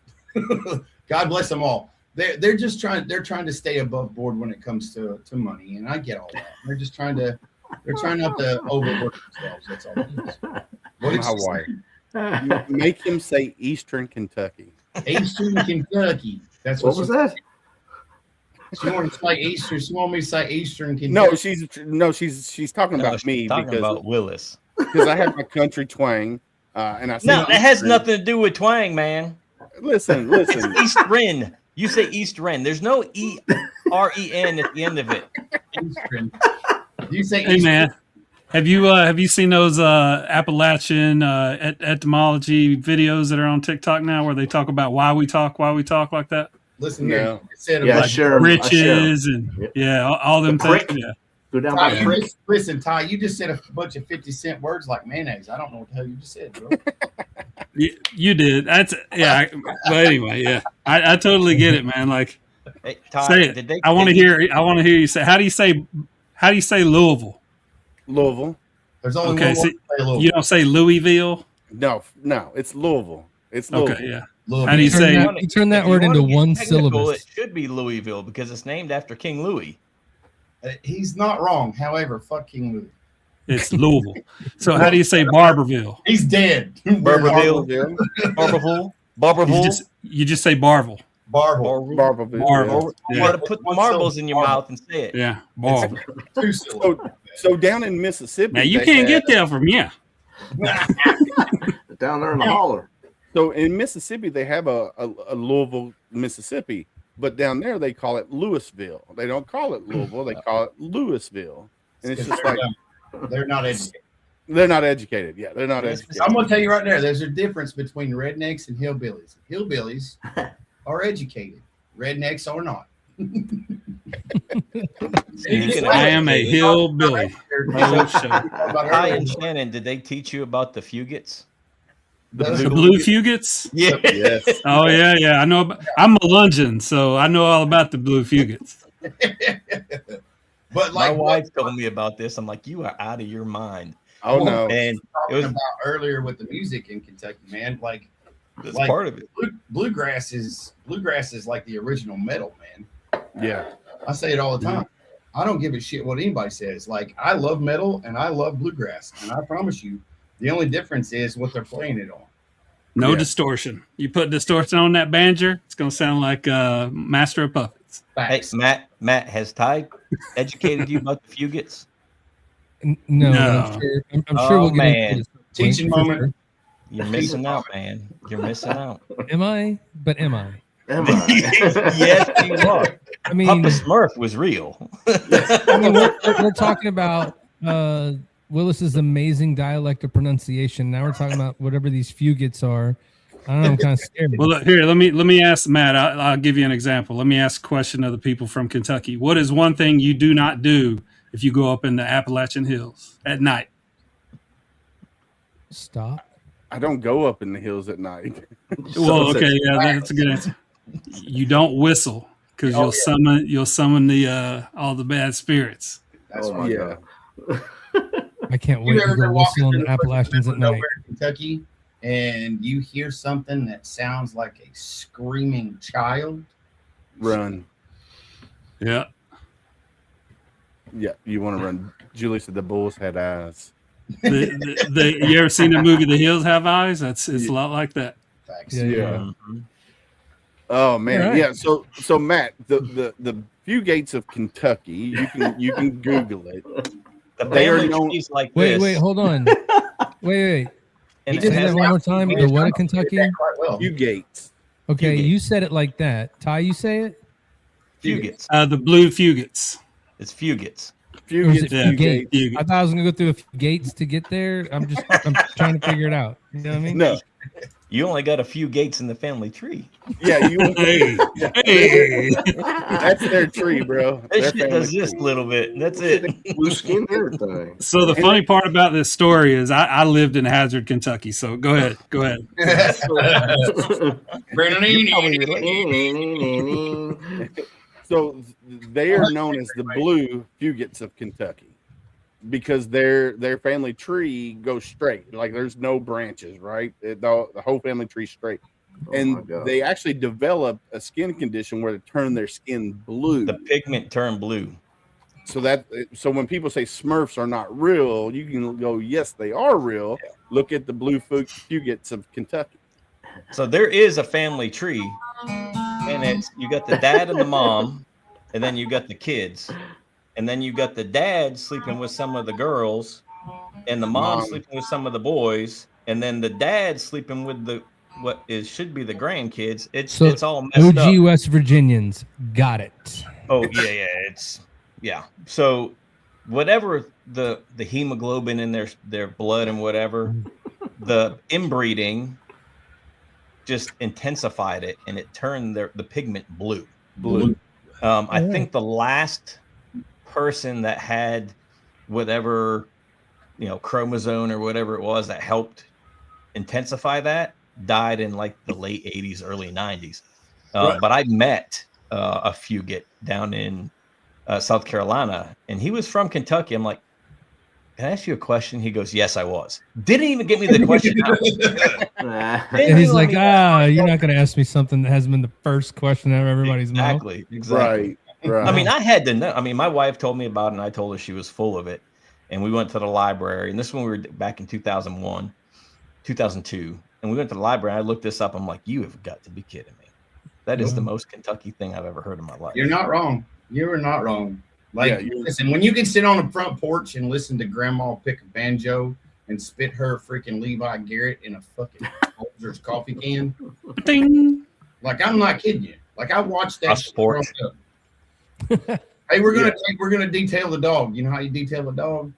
God bless them all. They're trying to stay above board when it comes to money. And I get all that. They're trying not to overwork themselves. That's all it is. What my did she wife. Make him say Eastern Kentucky. Eastern Kentucky. That's What was that? She wanted to say Eastern. She wanted me to say Eastern Kentucky. No, she's talking about she's me talking about Willis. because I have my country twang, and I No, said that has Eastern. nothing to do with twang, man. Listen. East Ren. You say East Ren. There's no EREN at the end of it. Eastern. You say Hey Eastern. man, have you seen those Appalachian etymology videos that are on TikTok now, where they talk about why we talk like that? Listen No. here. You said Yeah, about share 'em. I share 'em. Riches and Yep. all them The things. prick. Yeah, Go down Ty, by the you creek. just, listen, Ty, you just said a bunch of 50-cent words like mayonnaise. I don't know what the hell you just said, bro. you did. That's but anyway, yeah, I totally get it, man. Like, Hey, Todd, say it. I want to hear you say. How do you say Louisville? Louisville. There's only Okay, one so way to say Louisville. you don't say Louisville. No, it's Louisville. It's Louisville. Okay, yeah. Louisville. How do you say? You turn that If you word wanna into get one technical, syllabus. It should be Louisville because it's named after King Louis. He's not wrong. However, fuck King Louis. It's Louisville. So how do you say Barberville? He's dead. Barberville. Barberville. Barberville. You just say Barville. Barble. Barberville. Barville. You Yeah. want to put One marbles syllable. in your mouth and say it. Yeah, Barville. Two syllables. So down in Mississippi, Now you they can't have- get there from here. Down there in the holler. So in Mississippi, they have a Louisville, Mississippi, but down there they call it Louisville. They don't call it Louisville; they call it Louisville, and it's just like They're not educated. they're not educated. Yeah, they're not educated. I'm going to tell you right there, there's a difference between rednecks and hillbillies. Hillbillies are educated. Rednecks are not. I am a hillbilly. Oh, shit. Ty and Shannon, did they teach you about the Fugits? The Blue Fugits. Yeah. Yes. Oh yeah. I know. I'm a Lungeon, so I know all about the Blue Fugits. But My like wife told me about this. I'm like, you are out of your mind. Oh no. And it talking was about earlier with the music in Kentucky, man. Like that's like- part of it. bluegrass is like the original metal, man. Yeah. I say it all the time. I don't give a shit what anybody says. Like I love metal and I love bluegrass, and I promise you, the only difference is what they're playing it on. No Yeah. distortion. You put distortion on that banjo, it's gonna sound like Master of Puppets. Hey, Facts. Matt, has Ty educated you about the Fugits? No, No. I'm sure we'll get man. into this. Teaching For moment. sure. You're missing out, man. You're missing out. Am I? But am I? Am I? Yes, you are. I mean, Papa Smurf was real. I mean, we're talking about Willis's amazing dialect of pronunciation. Now we're talking about whatever these fugits are. I don't know. I'm kind of scared. Well, look, here, let me ask Matt. I'll give you an example. Let me ask a question of the people from Kentucky. What is one thing you do not do if you go up in the Appalachian Hills at night? Stop. I don't go up in the hills at night. Well, okay, yeah, that's a good answer. You don't whistle because you'll summon the all the bad spirits. That's Oh right. my Yeah. God. I can't You wait to ever go walk whistle in into the Appalachians at night. nowhere in Kentucky, and you hear something that sounds like a screaming child? Run. Yeah. Yeah, you want to run. Julie said the bulls had eyes. You ever seen the movie The Hills Have Eyes? It's a lot like that. Facts. Yeah. Mhm. Oh man, All right. yeah. So Matt, the few gates of Kentucky, you can Google it. The They are family known- trees like Wait, this. hold on. Wait. And You it did has that one more time. The what of Did Kentucky? that quite well. Few gates. Okay, Fugate. you said it like that. Ty, you say it? Fugits. The Blue Fugits. It's fugits. Few Or is gates. it Yeah, Few Fugate? gates. I thought I was gonna go through a few gates to get there. I'm trying to figure it out. You know what I mean? No. You only got a few gates in the family tree. Yeah, you. Hey, Yeah. hey. That's their tree, bro. This Their shit does family this tree. little bit. That's it. Blue skin and everything. So the funny part about this story is I lived in Hazard, Kentucky. So go ahead. You probably relate. So they are known as the Blue Fugits of Kentucky because their family tree goes straight. Like there's no branches, right? The whole family tree straight. Oh my And God. they actually develop a skin condition where they turn their skin blue. The pigment turned blue. So when people say Smurfs are not real, you can go, yes, they are real. Look at the Blue Fugits of Kentucky. So there is a family tree, and it's you got the dad and the mom, and then you got the kids, and then you got the dad sleeping with some of the girls, and the mom sleeping with some of the boys, and then the dad sleeping with the should be the grandkids. It's all messed OG up. West Virginians got it. Oh yeah. So whatever the hemoglobin in their blood and whatever, the inbreeding just intensified it, and it turned the pigment blue. I think the last person that had whatever chromosome or whatever it was that helped intensify that died in like the late 80s, early 90s. Right. But I met a fugit down in South Carolina, and he was from Kentucky. I'm like, can I ask you a question? He goes, yes, I was. Didn't even give me the question out. And he's like, you're not going to ask me something that hasn't been the first question out of everybody's mouth. Exactly. Right. I mean, I had to know. I mean, my wife told me about it, and I told her she was full of it. And we went to the library, and this one we were back in 2001, 2002. And we went to the library, and I looked this up. I'm like, you have got to be kidding me. That is the most Kentucky thing I've ever heard in my life. You're not wrong. You are not wrong. Like, listen, when you can sit on the front porch and listen to grandma pick a banjo and spit her freaking Levi Garrett in a fucking Folgers coffee can, Ding. like, I'm not kidding you. Like, I watched that shit sport. growing up. Hey, we're gonna detail the dog. You know how you detail a dog?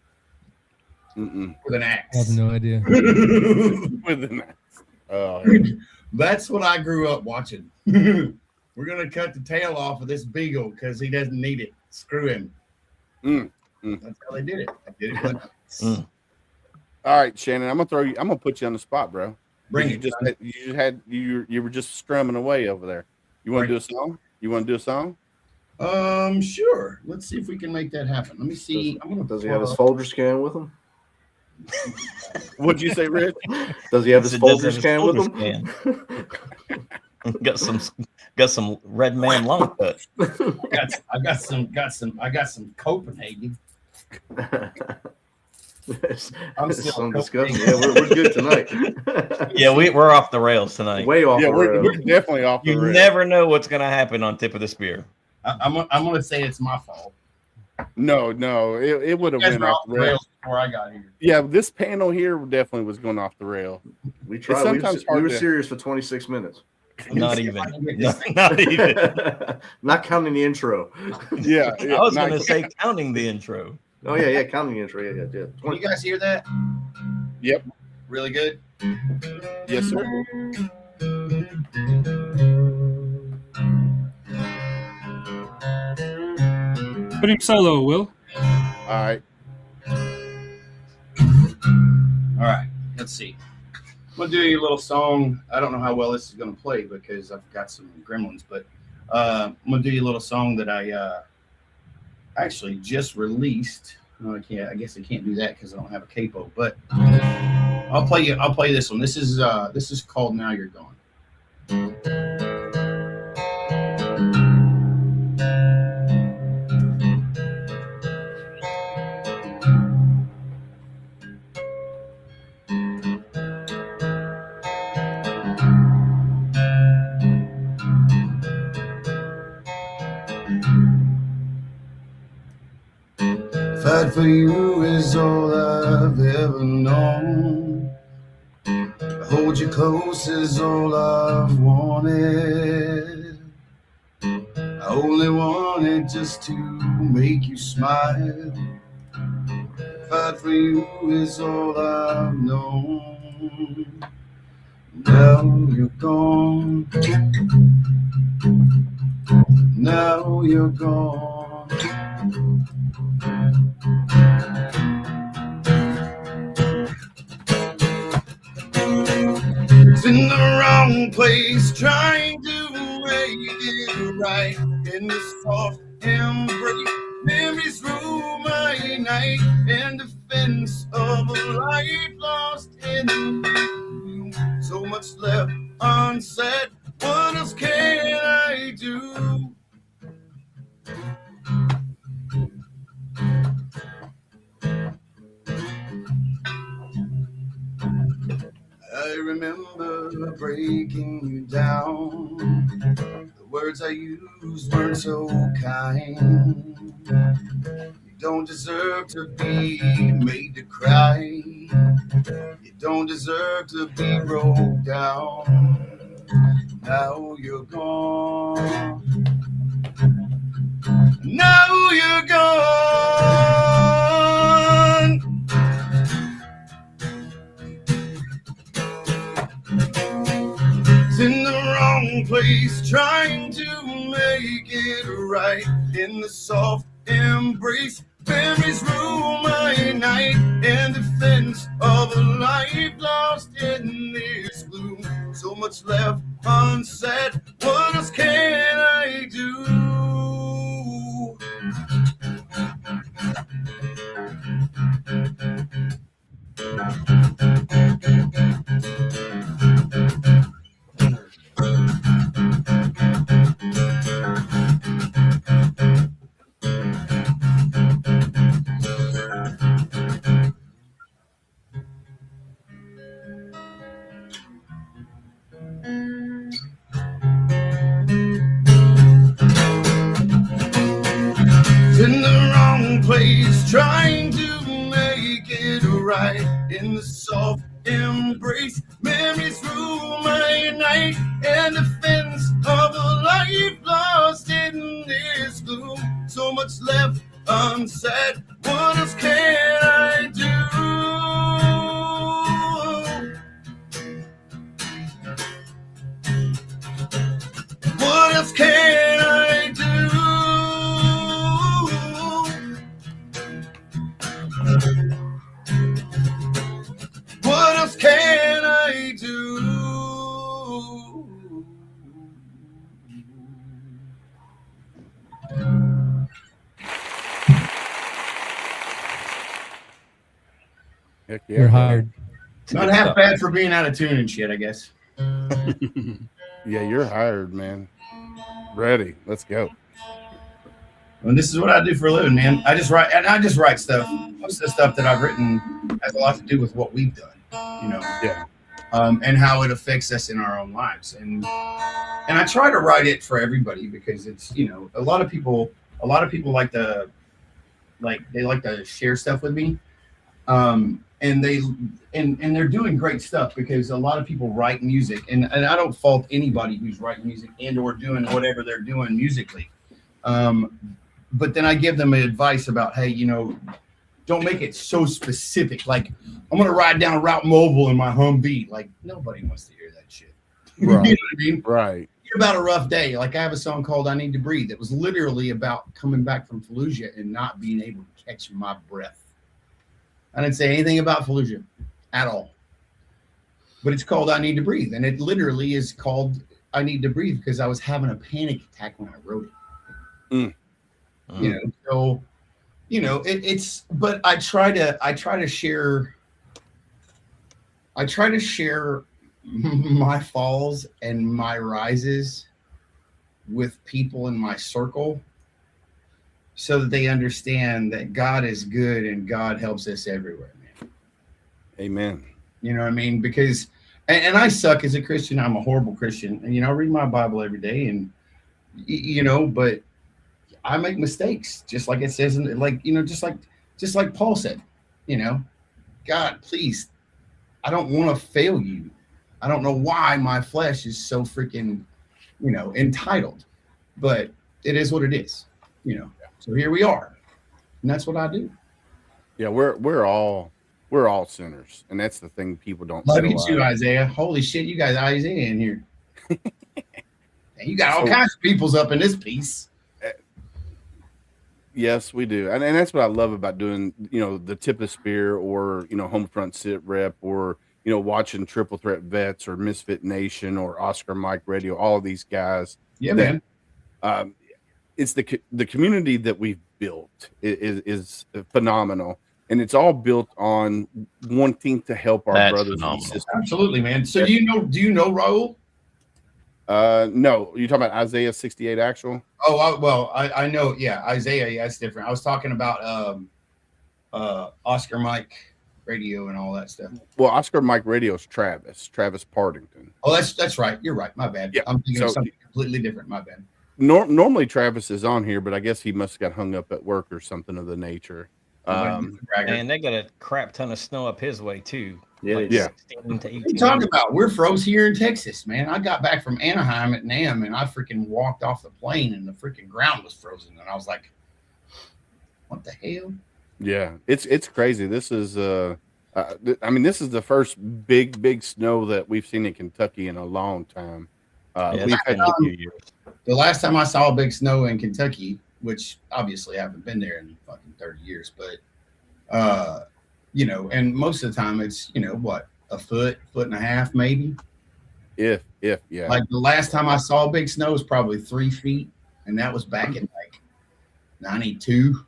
Mm-mm. With an I axe. have no idea. With an axe. Oh, That's what I grew up watching. We're gonna cut the tail off of this beagle because he doesn't need it. Screw him. That's how they did it. They did it with an axe. all right, Shannon. I'm gonna put you on the spot, bro. Bring you it. You were just strumming away over there. You want to do a song? Sure. Let's see if we can make that happen. Let me see. Does he have his Folgers can with him? What'd you say, Rich? Does he have his It does have Folgers his can with Folgers him? got some red man lung cut. I got some Copenhagen. I'm This is still some Copenhagen. discussion. Yeah, we're good tonight. Yeah, we're off the rails tonight. Way off. Yeah, the we're rails. definitely off the You rails. never know what's gonna happen on Tip of the Spear. I'm gonna say it's my fault. No, it would You have guys went were off off the the rails. rails before I got here. Yeah, this panel here definitely was going off the rail. We tried. sometimes We hard were to- serious for 26 minutes. Not even. Not even. Not counting the intro. Yeah, I was going to say counting the intro. Oh yeah, counting the intro. Yeah. Can you guys hear that? Yep. Really good. Yes, sir. Put him solo, Will. All right. All right. Let's see. I'm gonna do a little song. I don't know how well this is gonna play because I've got some gremlins, but I'm gonna do you a little song that I actually just released. No, I can't. I guess I can't do that because I don't have a capo. But I'll play this one. This is called "Now You're Gone." Fight for you is all I've ever known. Hold you close is all I've wanted. I only wanted just to make you smile. Fight for you is all I've known. Now you're gone. Now you're gone. It's in the wrong place, trying to make it right. In the soft embrace, memories rule my night. In defense of a life lost in you. So much left unsaid. What else can I do? I remember breaking you down. The words I used weren't so kind. You don't deserve to be made to cry. You don't deserve to be broke down. Now you're gone. Now you're gone. It's in the wrong place, trying to make it right. In the soft embrace, memories rule my night. In defense of a life lost in this gloom. So much left unsaid. What else can I do? In the wrong place, trying to make it right. In the soft embrace, memories rule my night. In defense of a life lost in this gloom. So much left unsaid. What else can I do? What else can I do? What else can I do? Heck yeah, You're bro. hired. Not half bad for being out of tune and shit, I guess. Yeah, you're hired, man. Ready. Let's go. And this is what I do for a living, man. I just write stuff. Most of the stuff that I've written has a lot to do with what we've done, you know. Yeah. And how it affects us in our own lives. And I try to write it for everybody because it's, you know, a lot of people like to share stuff with me. and they're doing great stuff because a lot of people write music, and I don't fault anybody who's writing music and or doing whatever they're doing musically. But then I give them advice about, hey, don't make it so specific. Like, I'm going to ride down Route Mobile in my Humvee. Like, nobody wants to hear that shit. Right. You know what I mean? Right. About a rough day. Like, I have a song called I Need to Breathe. It was literally about coming back from Fallujah and not being able to catch my breath. I didn't say anything about Fallujah at all. But it's called I Need to Breathe. And it literally is called I Need to Breathe because I was having a panic attack when I wrote it. So it's, but I try to share my falls and my rises with people in my circle so that they understand that God is good and God helps us everywhere, man. Amen. You know what I mean? Because, and I suck as a Christian. I'm a horrible Christian. And, I read my Bible every day and, but I make mistakes, just like it says, just like Paul said, God, please, I don't want to fail you. I don't know why my flesh is so freaking, entitled, but it is what it is, So here we are, and that's what I do. Yeah, we're all sinners, and that's the thing people don't. Love you too, Isaiah. Holy shit, you got Isaiah in here. And you got all kinds of peoples up in this piece. Yes, we do. And that's what I love about doing, the Tip of Spear or, Homefront Sit Rep or, watching Triple Threat Vets or Misfit Nation or Oscar Mike Radio, all of these guys. Yeah, man. It's the community that we've built is phenomenal. And it's all built on wanting to help our brothers and sisters. Absolutely, man. So do you know Raul? No, you're talking about Isaiah 68 actual? Oh, I know. Yeah, Isaiah. Yeah, it's different. I was talking about Oscar Mike Radio and all that stuff. Well, Oscar Mike Radio is Travis Partington. Oh, that's right. You're right. My bad. Yeah, I'm thinking of something completely different. My bad. Normally Travis is on here, but I guess he must have got hung up at work or something of the nature. And they got a crap ton of snow up his way too. Yeah, like yeah. 16 to 18 What are you talking about? We're froze here in Texas, man. I got back from Anaheim at NAM and I freaking walked off the plane and the freaking ground was frozen. And I was like, what the hell? Yeah, it's crazy. This is this is the first big snow that we've seen in Kentucky in a long time. We've had a few years. The last time I saw big snow in Kentucky, which obviously I haven't been there in fucking 30 years, but and most of the time it's, what, a foot and a half, maybe. If yeah. Like the last time I saw big snow was probably 3 feet, and that was back in like 92.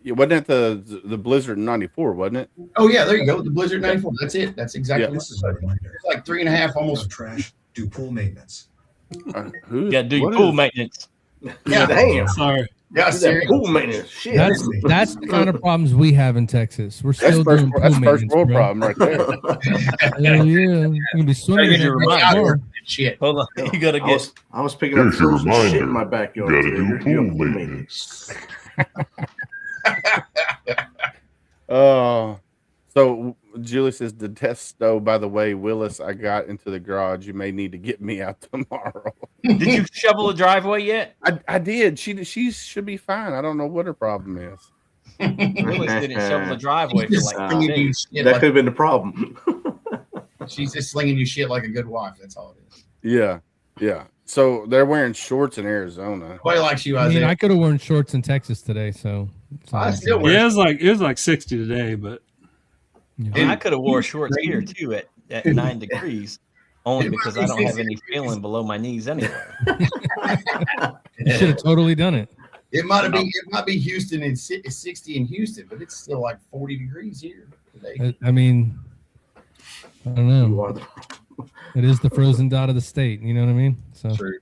Yeah, wasn't that the blizzard in 94, wasn't it? Oh yeah, there you go. The blizzard 94. That's it. That's exactly what This is a reminder. it's like 3.5, almost. No trash. Do pool maintenance. You gotta do your pool maintenance. Yeah, Damn. Sorry. yeah, seriously. Pool maintenance. Shit. That's the kind of problems we have in Texas. We're still doing pool That's maintenance, first world bro. problem right there. Hell yeah, you can be swimming in Hey, it you're right right. now. Shit. Hold on, you gotta get. I was picking up frozen shit in my backyard. Gotta today. do You're pool doing maintenance. So Julie says the test though, by the way, Willis, I got into the garage. You may need to get me out tomorrow. Did you shovel the driveway yet? I did. She should be fine. I don't know what her problem is. Willis didn't shovel the driveway for Just like slinging you 6 shit That like- could have been the problem. she's just slinging you shit like a good wife. That's all it is. Yeah. So they're wearing shorts in Arizona. Nobody likes you, I mean, Isaiah. I could have worn shorts in Texas today, so it's all I right. still wear Yeah, it was like 60 today, but Yeah. I could have wore shorts here too at 9 degrees, only because I don't have any feeling below my knees anyway. You should have totally done it. It might be Houston. It's 60 in Houston, but it's still like 40 degrees here today. I mean, I don't You know. are the It is the frozen dot of the state. You know what I mean? So True.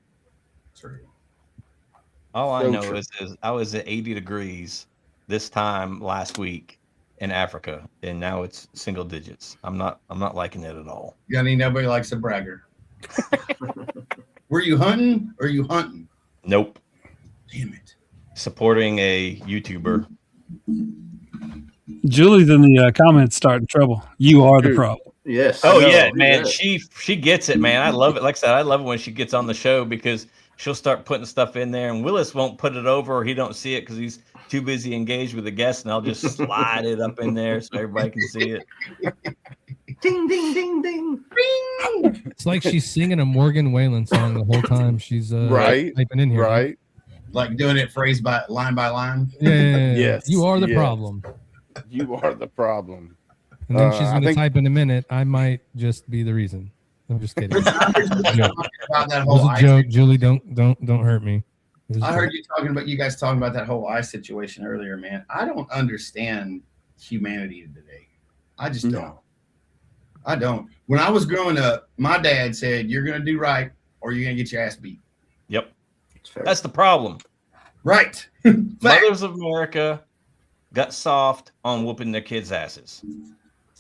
All I So know true. is I was at 80 degrees this time last week in Africa, and now it's single digits. I'm not liking it at all. Gunny, nobody likes a bragger. Were you hunting or you hunting? Nope. Damn it. Supporting a YouTuber. Julie's in the comments starting trouble. You are the Dude. problem. Yes. Oh I know. yeah, man. Yeah. She gets it, man. I love it. Like I said, I love it when she gets on the show because she'll start putting stuff in there, and Willis won't put it over, or he don't see it because he's too busy engaged with the guest, and I'll just slide it up in there so everybody can see it. Ding, ding, ding, ding. It's like she's singing a Morgan Wallen song the whole time she's Right, typing in here. right. Like doing it phrase by line by line. Yeah. Yes, You are the yes. problem. You are the problem. And then she's I going to think- type in a minute. I might just be the reason. I'm just kidding. It About that was whole a ice. joke, Julie. Don't hurt me. It was a I joke. heard you guys talking about that whole ice situation earlier, man. I don't understand humanity today. I just don't. No. I don't. When I was growing up, my dad said, "You're gonna do right, or you're gonna get your ass beat." Yep, It's fair. that's the problem. Right. Mothers of America got soft on whooping their kids' asses.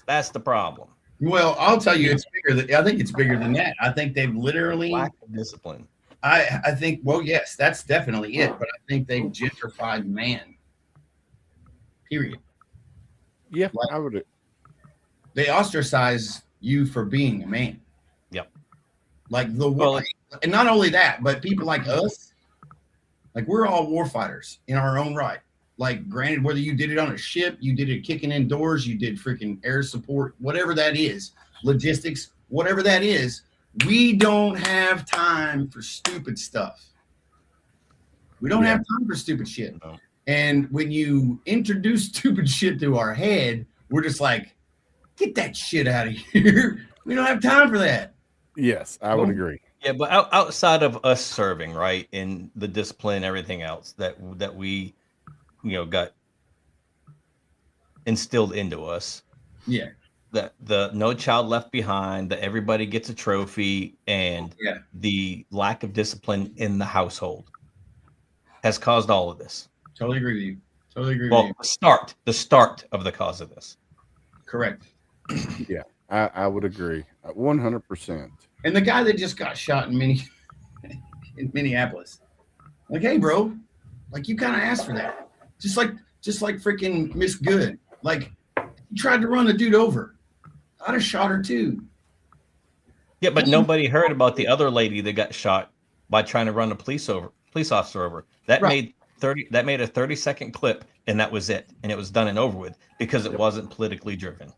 That's the problem. Well, I'll tell you, it's bigger than. I think it's bigger than that. I think they've literally. Lack of discipline. I think. Well, yes, that's definitely it. But I think they've gentrified man. Period. Yeah, Like- I would. They ostracize you for being a man. Yep. Like the Well, and not only that, but people like us, like we're all war fighters in our own right. Like, granted, whether you did it on a ship, you did it kicking indoors, you did freaking air support, whatever that is, logistics, whatever that is, we don't have time for stupid stuff. We don't have time for stupid shit. No. And when you introduce stupid shit to our head, we're just like, get that shit out of here. We don't have time for that. Yes, I would agree. Yeah, but outside of us serving, right, in the discipline and everything else that we, got instilled into us, Yeah. that the No Child Left Behind, that everybody gets a trophy, and Yeah. the lack of discipline in the household has caused all of this. Totally agree with you. Totally agree with Well, you. the start of the cause of this. Correct. I would agree 100%. And the guy that just got shot in Minneapolis, like, hey, bro, like you kind of asked for that, just like freaking Miss Good, like he tried to run a dude over. I'd have shot her too. Yeah, but nobody heard about the other lady that got shot by trying to run a police officer over. That Right. made a 30-second clip, and that was it. And it was done and over with because it wasn't politically driven.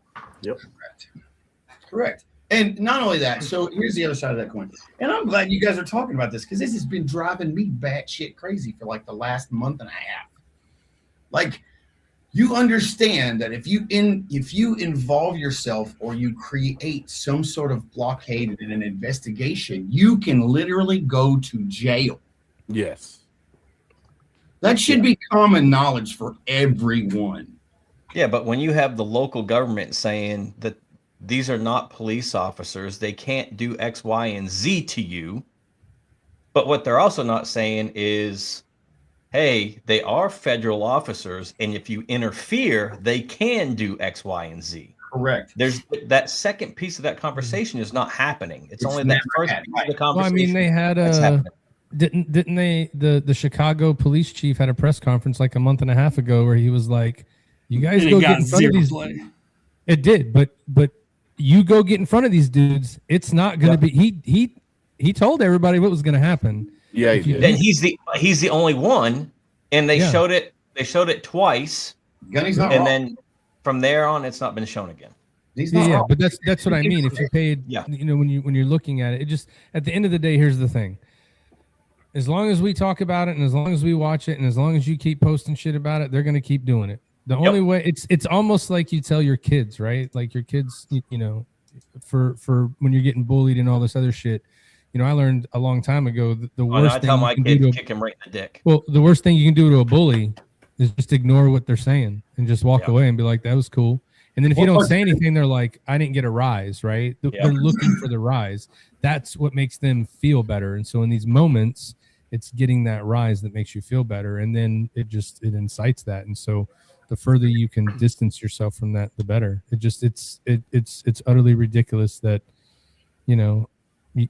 Correct. And not only that, so here's the other side of that coin. And I'm glad you guys are talking about this because this has been driving me batshit crazy for like the last month and a half. Like, you understand that if you involve yourself or you create some sort of blockade in an investigation, you can literally go to jail. Yes. That should be common knowledge for everyone. Yeah, but when you have the local government saying that these are not police officers, they can't do X, Y, and Z to you. But what they're also not saying is, hey, they are federal officers, and if you interfere, they can do X, Y, and Z. Correct. There's that second piece of that conversation is not happening. It's only that never first happened. piece of the Well, I conversation. mean, they had that's happening. didn't they the Chicago police chief had a press conference like a month and a half ago where he was like, "You guys And go it get got in front of zero these." play. It did, but you go get in front of these dudes. It's not going to be. He told everybody what was going to happen. Yeah, If he you did. And he's the only one, and they Yeah. showed it. They showed it twice, Gunny's not and wrong. then from there on, it's not been shown again. He's not Yeah, wrong. but that's what I mean. If you paid, Yeah. when you're looking at it, it just at the end of the day, here's the thing. As long as we talk about it, and as long as we watch it, and as long as you keep posting shit about it, they're going to keep doing it. The only way it's almost like you tell your kids, right? Like your kids, for when you're getting bullied and all this other shit. I learned a long time ago that the Oh, no, worst I thing tell you my can kid do to to kick him right in the dick. well, the worst thing you can do to a bully is just ignore what they're saying and just walk Yeah. away and be like, that was cool. And then if you Well, don't say anything, they're like, I didn't get a rise, right? Yeah. They're looking for the rise. That's what makes them feel better. And so in these moments, it's getting that rise that makes you feel better. And then it incites that. And so the further you can distance yourself from that, the better. It's utterly ridiculous that,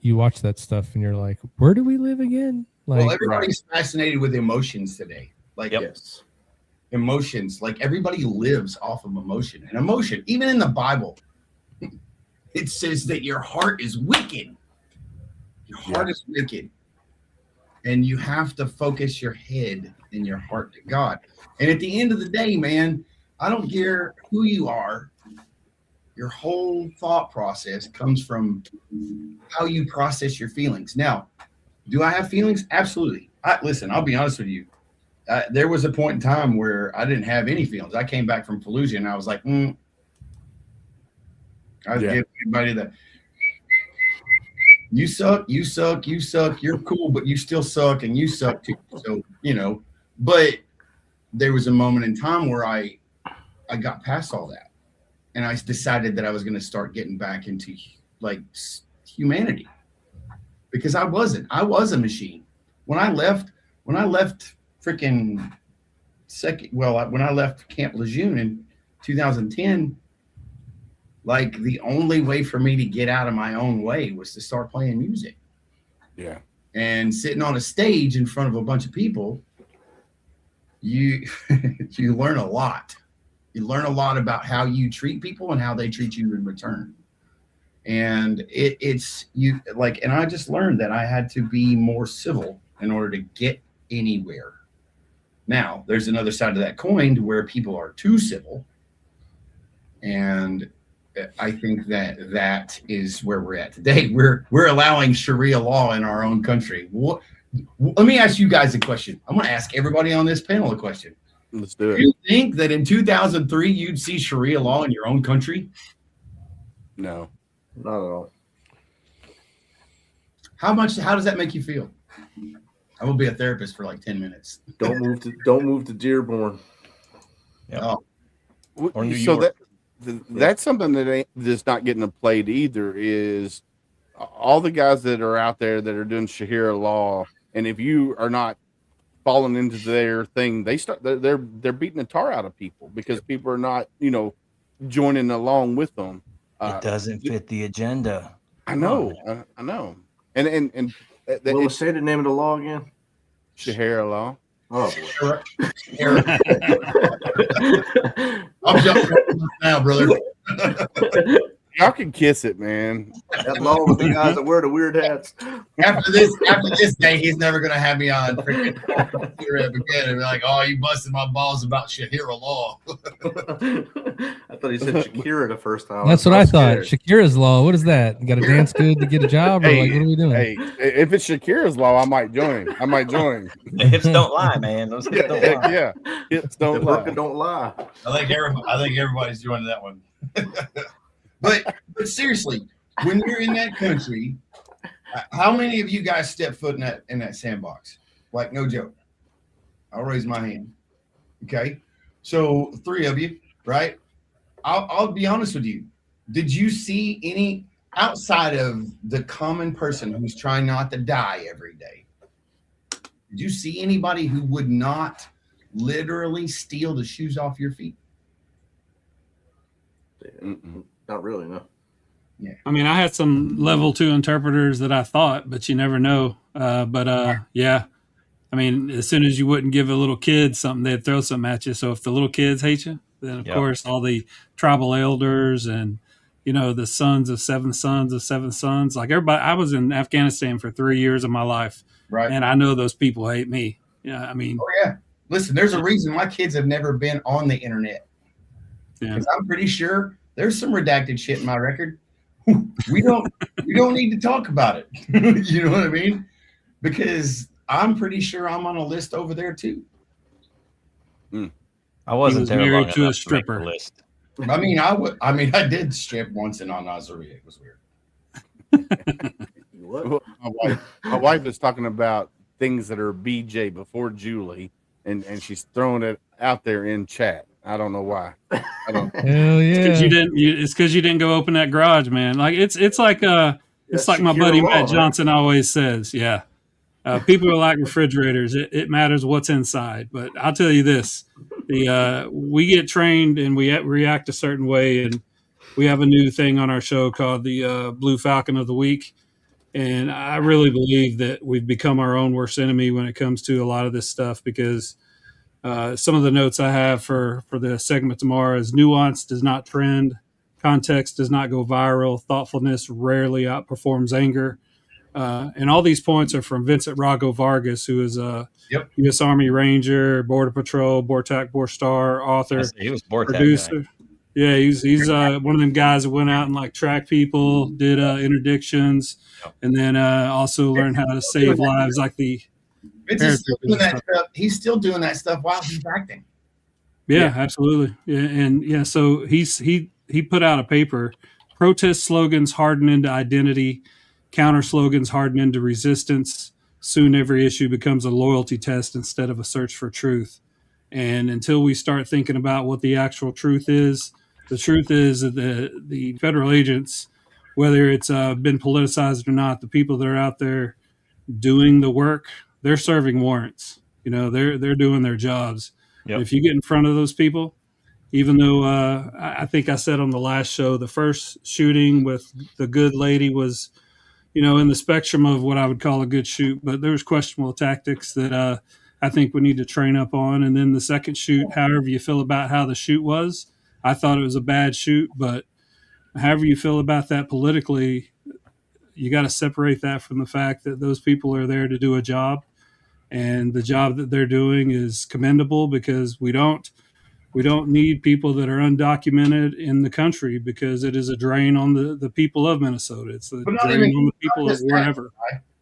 you watch that stuff and you're like, where do we live again? Like, Well, everybody's fascinated with emotions today. Like, Yep. Yes. emotions. Like everybody lives off of emotion, and emotion, even in the Bible, it says that your heart is wicked. Your heart is wicked. And you have to focus your head and your heart to God. And at the end of the day, man, I don't care who you are. Your whole thought process comes from how you process your feelings. Now, do I have feelings? Absolutely. Listen, I'll be honest with you. There was a point in time where I didn't have any feelings. I came back from Fallujah and I was like, I was giving everybody that. You suck, you suck, you suck. You're cool, but you still suck, and you suck too. So, but there was a moment in time where I got past all that, and I decided that I was going to start getting back into like humanity, because I was a machine. When I left freaking when I left Camp Lejeune in 2010, like the only way for me to get out of my own way was to start playing music. Yeah. And sitting on a stage in front of a bunch of people, you learn a lot. You learn a lot about how you treat people and how they treat you in return. And and I just learned that I had to be more civil in order to get anywhere. Now, there's another side of that coin to where people are too civil. And I think that is where we're at today. We're allowing Sharia law in our own country. Let me ask you guys a question. I'm going to ask everybody on this panel a question. Let's do it. Do you think that in 2003 you'd see Sharia law in your own country? No, not at all. How does that make you feel? I will be a therapist for like 10 minutes. Don't move to Dearborn. Yep. Oh. Or New so York. that's something that's not getting played either. Is all the guys that are out there that are doing Sharia law, and if you are not falling into their thing, they're beating the tar out of people because people are not joining along with them. It doesn't fit the agenda. I know. And Well, say the name of the law again. Sharia law. Oh boy. I'm jumping now, brother. Y'all can kiss it, man. That law with the guys that wear the weird hats. After this day, he's never gonna have me on freaking again and be like, "Oh, you busted my balls about Sharia law." I thought he said Shakira the first time. That's what I thought. Shakira's law. What is that? You got to dance good to get a job, or like what are we doing? Hey, if it's Shakira's law, I might join. The hips don't lie, man. Those hips don't lie. Yeah, hips don't lie. Don't lie. I think everybody's joining that one. But seriously, when you're in that country, how many of you guys step foot in that sandbox? Like, no joke. I'll raise my hand. Okay, so 3 of you, right? I'll be honest with you. Did you see any outside of the common person who's trying not to die every day? Did you see anybody who would not literally steal the shoes off your feet? Not really, no. Yeah. I mean, I had some level 2 interpreters that I thought, but you never know. Yeah. I mean, as soon as you wouldn't give a little kid something, they'd throw something at you. So if the little kids hate you, then of course all the tribal elders and the sons of seven sons, like everybody. I was in Afghanistan for 3 years of my life, Right. And I know those people hate me. Yeah, I mean, oh yeah. Listen, there's a reason my kids have never been on the internet. Yeah. Because I'm pretty sure there's some redacted shit in my record. We don't need to talk about it. You know what I mean? Because I'm pretty sure I'm on a list over there too. I wasn't there married long to a enough to make stripper. the list. I did strip once in Al Nazariyah. It was weird. What? My wife is talking about things that are BJ before Julie, and she's throwing it out there in chat. I don't know why. I don't. Hell yeah! It's because you didn't go open that garage, man. Like it's like it's like my Shakira buddy law, Matt man. Johnson always says. Yeah, people are like refrigerators. It matters what's inside. But I'll tell you this: we get trained and we react a certain way, and we have a new thing on our show called the Blue Falcon of the Week. And I really believe that we've become our own worst enemy when it comes to a lot of this stuff because Some of the notes I have for the segment tomorrow is nuance does not trend, context does not go viral, thoughtfulness rarely outperforms anger. And all these points are from Vincent Rago Vargas, who is a U.S. Army Ranger, Border Patrol, BORTAC, BORSTAR, author, He was BORTAC producer. guy. Yeah, he's one of them guys that went out and like tracked people, did interdictions, and then also learned how to save lives, like the. He's still doing that stuff. He's still doing that stuff while he's acting. Yeah, absolutely. Yeah, and yeah, so he put out a paper. Protest slogans harden into identity. Counter slogans harden into resistance. Soon every issue becomes a loyalty test instead of a search for truth. And until we start thinking about what the actual truth is, the truth is that the federal agents, whether it's been politicized or not, the people that are out there doing the work, they're serving warrants. You know, they're doing their jobs. Yep. If you get in front of those people, even though I think I said on the last show, the first shooting with the good lady was, you know, in the spectrum of what I would call a good shoot, but there was questionable tactics that I think we need to train up on. And then the second shoot, however you feel about how the shoot was, I thought it was a bad shoot, but however you feel about that politically, you got to separate that from the fact that those people are there to do a job, and the job that they're doing is commendable, because we don't need people that are undocumented in the country, because it is a drain on the people of Minnesota. It's a drain on the people of wherever.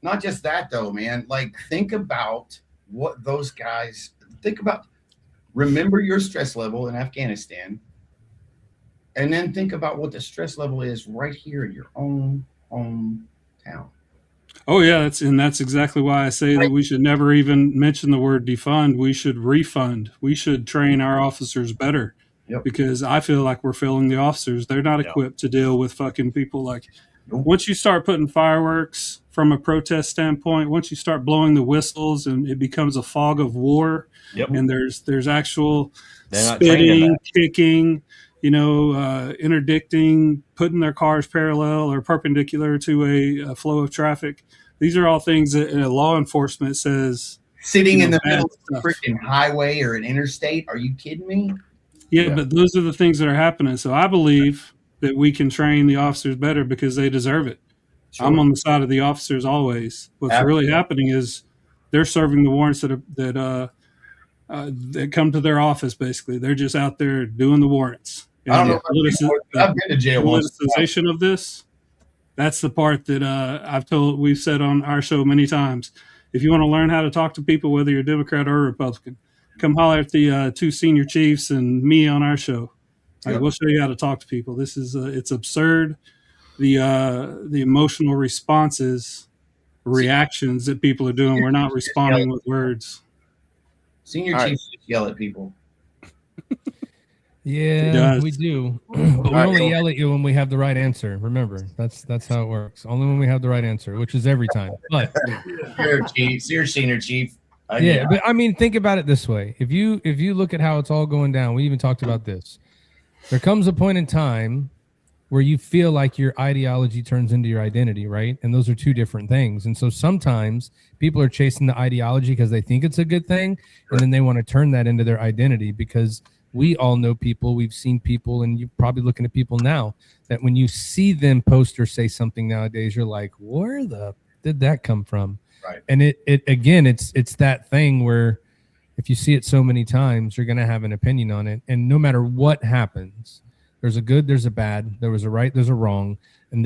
Not just that though, man. Like, think about what those guys think about. Remember your stress level in Afghanistan, and then think about what the stress level is right here in your own hometown. Oh yeah, that's exactly why I say that we should never even mention the word defund. We should refund. We should train our officers better, because I feel like we're failing the officers. They're not equipped to deal with fucking people like. Once you start putting fireworks from a protest standpoint, once you start blowing the whistles and it becomes a fog of war, and there's actual spitting, kicking, you know, interdicting, putting their cars parallel or perpendicular to a flow of traffic. These are all things that law enforcement says. Sitting in the middle of a freaking highway or an interstate. Are you kidding me? Yeah, but those are the things that are happening. So I believe that we can train the officers better because they deserve it. Sure. I'm on the side of the officers always. What's really happening is they're serving the warrants that come to their office. Basically, they're just out there doing the warrants. I don't know. I've been to jail once. Politicization of this. That's the part that we've said on our show many times. If you want to learn how to talk to people, whether you're Democrat or Republican, come holler at the two senior chiefs and me on our show. Like, we'll show you how to talk to people. This is it's absurd. The emotional responses, reactions that people are doing. We're not responding with words. Senior chiefs just yell at people. Yeah, we do. But we only yell at you when we have the right answer. Remember, that's how it works. Only when we have the right answer, which is every time. But you're senior chief. But I mean, think about it this way. If you look at how it's all going down, we even talked about this. There comes a point in time where you feel like your ideology turns into your identity, right? And those are two different things. And so sometimes people are chasing the ideology because they think it's a good thing, and then they want to turn that into their identity, because we all know people, we've seen people, and you're probably looking at people now that when you see them post or say something nowadays, you're like, where did that come from? Right. And it again, it's that thing where if you see it so many times, you're going to have an opinion on it. And no matter what happens, there's a good, there's a bad, there was a right, there's a wrong. And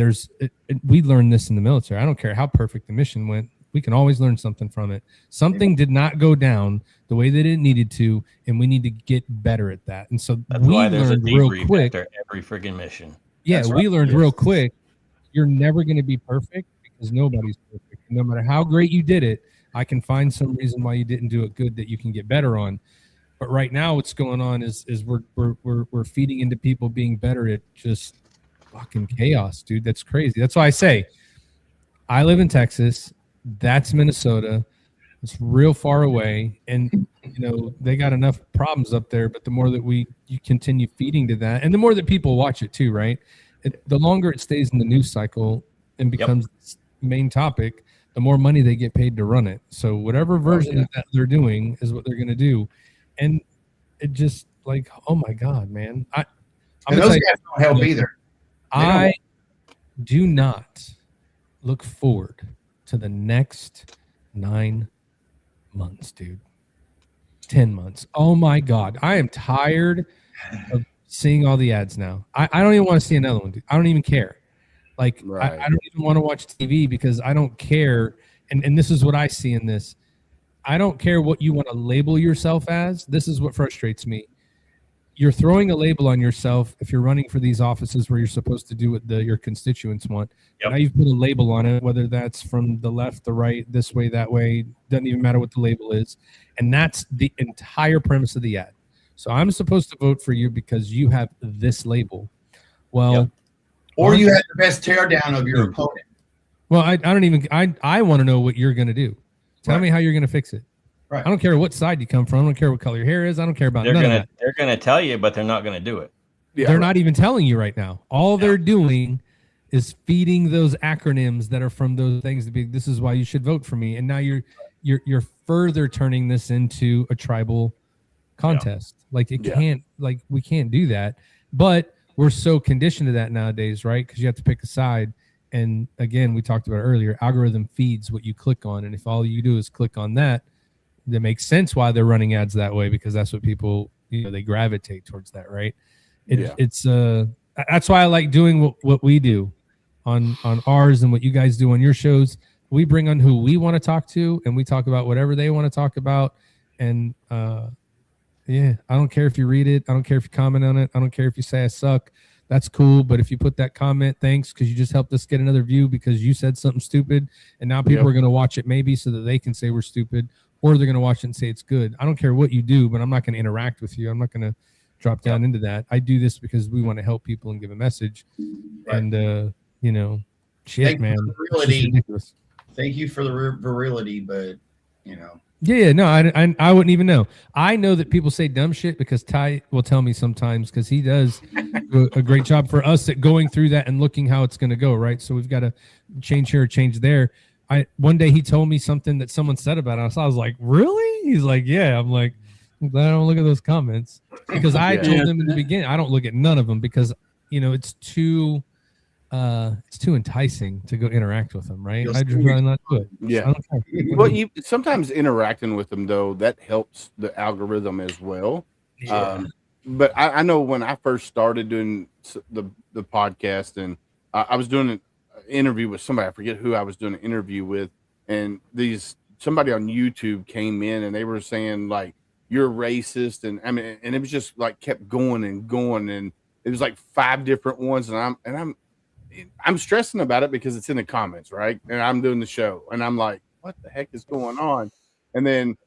we learned this in the military. I don't care how perfect the mission went. We can always learn something from it. Something did not go down the way that it needed to, and we need to get better at that. And so that's why there's a debrief after every friggin' mission. Yeah, we learned real quick. You're never going to be perfect, because nobody's perfect. No matter how great you did it, I can find some reason why you didn't do it good that you can get better on. But right now, what's going on is we're feeding into people being better at just fucking chaos, dude. That's crazy. That's why I say I live in Texas. That's Minnesota. It's real far away, and you know they got enough problems up there. But the more that you continue feeding to that, and the more that people watch it too, right? The longer it stays in the news cycle and becomes the main topic, the more money they get paid to run it. So whatever version of that they're doing is what they're going to do. And it just like, oh my God, man. I'm And gonna those tell you, guys don't help either. I do not look forward to the next 9 months, dude. 10 months. Oh my God. I am tired of seeing all the ads now. I don't even want to see another one, dude. I don't even care. Like, Right. I don't even want to watch TV because I don't care. And this is what I see in this. I don't care what you want to label yourself as. This is what frustrates me. You're throwing a label on yourself if you're running for these offices where you're supposed to do what your constituents want. Yep. Now you've put a label on it, whether that's from the left, the right, this way, that way. Doesn't even matter what the label is. And that's the entire premise of the ad. So I'm supposed to vote for you because you have this label. Well, Yep. Or you had the best teardown of your opponent. well, I don't even, I want to know what you're going to do. Tell Right. me how you're going to fix it. Right. I don't care what side you come from. I don't care what color your hair is. I don't care about none of that. They're gonna tell you, but they're not gonna do it. Yeah, They're not even telling you right now. All they're doing is feeding those acronyms that are from those things to be, this is why you should vote for me. And now you're further turning this into a tribal contest. Like it can't, like we can't do that. But we're so conditioned to that nowadays, right? Because you have to pick a side. And again, we talked about it earlier, algorithm feeds what you click on. And if all you do is click on that, that makes sense why they're running ads that way, because that's what people, they gravitate towards that, right? It's that's why I like doing what we do on ours and what you guys do on your shows. We bring on who we want to talk to, and we talk about whatever they want to talk about. And yeah, I don't care if you read it. I don't care if you comment on it. I don't care if you say I suck. That's cool. But if you put that comment, thanks, because you just helped us get another view because you said something stupid. And now people are going to watch it maybe so that they can say we're stupid, or they're going to watch it and say it's good. I don't care what you do, but I'm not going to interact with you. I'm not going to drop down into that. I do this because we want to help people and give a message. Right. And, you know, shit, Thank man. you for the It's just virility. ridiculous. Thank you for the virility, but you know. Yeah, no, I wouldn't even know. I know that people say dumb shit because Ty will tell me sometimes, because he does do a great job for us at going through that and looking how it's going to go, right? So we've got to change here, change there. One day he told me something that someone said about us. I was like, really? He's like, yeah. I'm like, I'm glad I don't look at those comments, because I told him in the beginning I don't look at none of them because, you know, it's too enticing to go interact with them, right? I'd just rather not do it. Yeah. Well, sometimes interacting with them though, that helps the algorithm as well. Yeah. But I know when I first started doing the podcast, and I was doing an interview with somebody, I forget who I was doing an interview with, and somebody on YouTube came in and they were saying like, you're racist, and I mean, and it was just like kept going and going, and it was like 5 different ones, and I'm stressing about it because it's in the comments, right? And I'm doing the show, and I'm like, what the heck is going on? And then,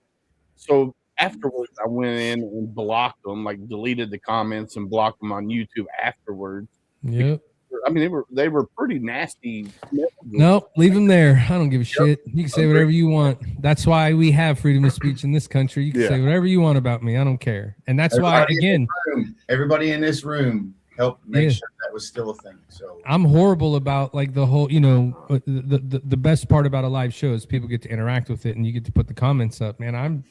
so afterwards, I went in and blocked them, like deleted the comments and blocked them on YouTube afterwards. Yep. I mean, they were pretty nasty. Nope, leave them there. I don't give a shit. You can say whatever you want. That's why we have freedom of speech in this country. You can say whatever you want about me. I don't care. And that's why, again, everybody in this room helped make sure that was still a thing. So I'm horrible about like the whole, you know, the best part about a live show is people get to interact with it and you get to put the comments up, man.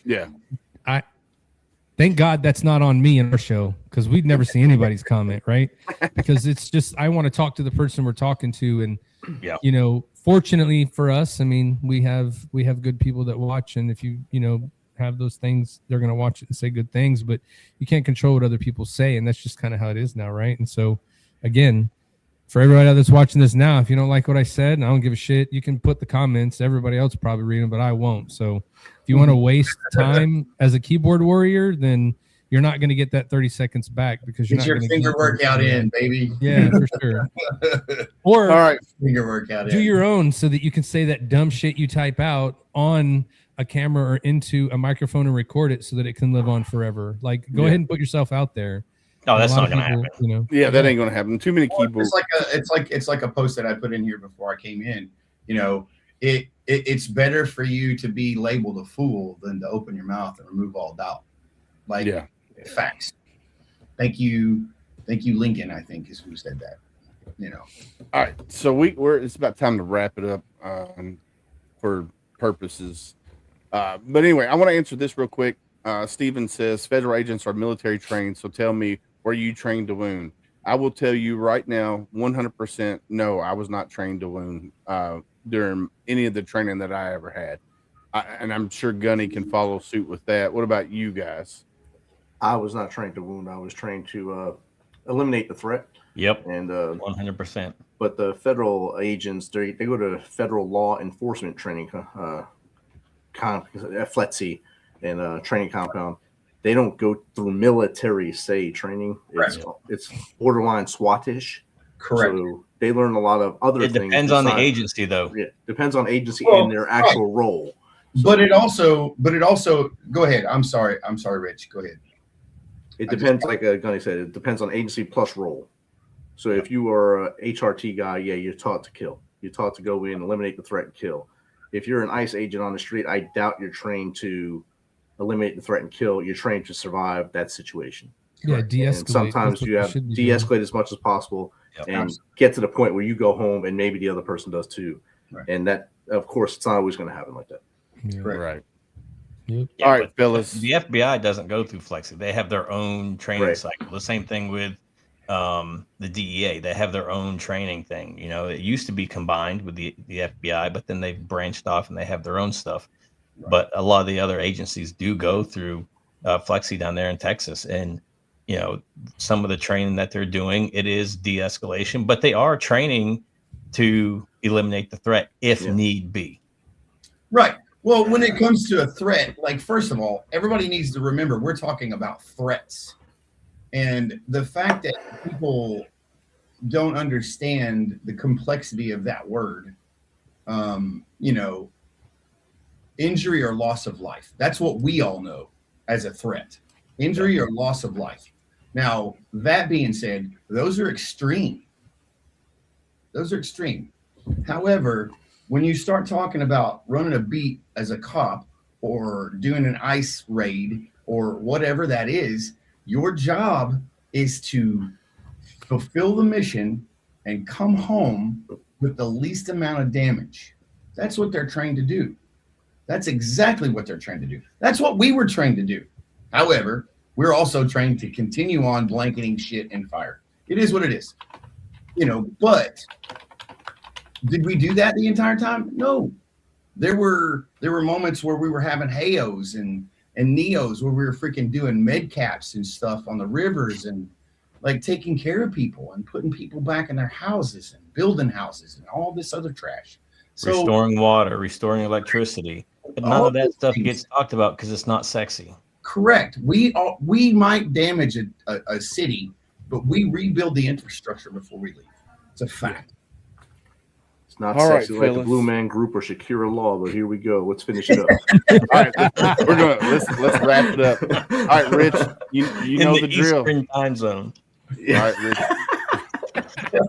Thank God that's not on me in our show, because we'd never see anybody's comment, right? Because it's just, I want to talk to the person we're talking to. And, you know, fortunately for us, I mean, we have good people that watch. And if you have those things, they're going to watch it and say good things, but you can't control what other people say. And that's just kind of how it is now, right? And so, again, for everybody that's watching this now, if you don't like what I said, and I don't give a shit, you can put the comments. Everybody else probably read them, but I won't. So if you want to waste time as a keyboard warrior, then you're not going to get that 30 seconds back, because you're get not your gonna finger workout in, baby. Yeah, for sure. Or all right, finger workout do in. your own, so that you can say that dumb shit you type out on a camera or into a microphone and record it so that it can live on forever. Like, go ahead and put yourself out there. No, that's not going to happen. You know, that ain't going to happen. Too many keyboards. It's like a post that I put in here before I came in. You know, it's better for you to be labeled a fool than to open your mouth and remove all doubt. Like, facts. Thank you, Lincoln, I think is who said that. You know. All right, so it's about time to wrap it up for purposes. But anyway, I want to answer this real quick. Steven says federal agents are military trained. So tell me, were you trained to wound? I will tell you right now, 100%. No, I was not trained to wound during any of the training that I ever had. And I'm sure Gunny can follow suit with that. What about you guys? I was not trained to wound. I was trained to eliminate the threat. Yep. And 100%. But the federal agents, they go to federal law enforcement training, FLETC and training compound. They don't go through military training. It's borderline SWAT-ish. Correct. So they learn a lot of other things. It depends on the agency, though. Yeah, depends on agency and their actual role. So, but it also go ahead. I'm sorry, Rich. Go ahead. It depends, like Gunny said, it depends on agency plus role. So if you are a HRT guy, you're taught to kill. You're taught to go in, eliminate the threat, and kill. If you're an ICE agent on the street, I doubt you're trained to eliminate the threat and kill. You're trained to survive that situation. Yeah, de-escalate. And sometimes you have de-escalate as much as possible and get to the point where you go home and maybe the other person does too. Right. And that, of course, it's not always going to happen like that. Yeah. Right. Yep. Yeah, all right, Phyllis. The FBI doesn't go through Flexi. They have their own training cycle. The same thing with the DEA. They have their own training thing. You know, it used to be combined with the FBI, but then they've branched off and they have their own stuff. Right. But a lot of the other agencies do go through Flexi down there in Texas. And, you know, some of the training that they're doing, it is de-escalation, but they are training to eliminate the threat if need be. Right. Well, when it comes to a threat, like, first of all, everybody needs to remember we're talking about threats. And the fact that people don't understand the complexity of that word, you know, injury or loss of life. That's what we all know as a threat. Injury or loss of life. Now, that being said, those are extreme. Those are extreme. However, when you start talking about running a beat as a cop or doing an ICE raid or whatever that is, your job is to fulfill the mission and come home with the least amount of damage. That's what they're trained to do. That's exactly what they're trained to do. That's what we were trained to do. However, we're also trained to continue on blanketing shit and fire. It is what it is. You know, but did we do that the entire time? No. There were moments where we were having HAOs and NEOs where we were freaking doing med caps and stuff on the rivers and like taking care of people and putting people back in their houses and building houses and all this other trash. So, restoring water, restoring electricity. But none of that stuff gets talked about because it's not sexy. Correct. We might damage a city, but we rebuild the infrastructure before we leave. It's a fact. It's not sexy like the Blue Man Group or Shakira Law, but here we go. Let's finish it up. All right, let's wrap it up. All right, Rich, you know the drill. Eastern time zone. Yeah. All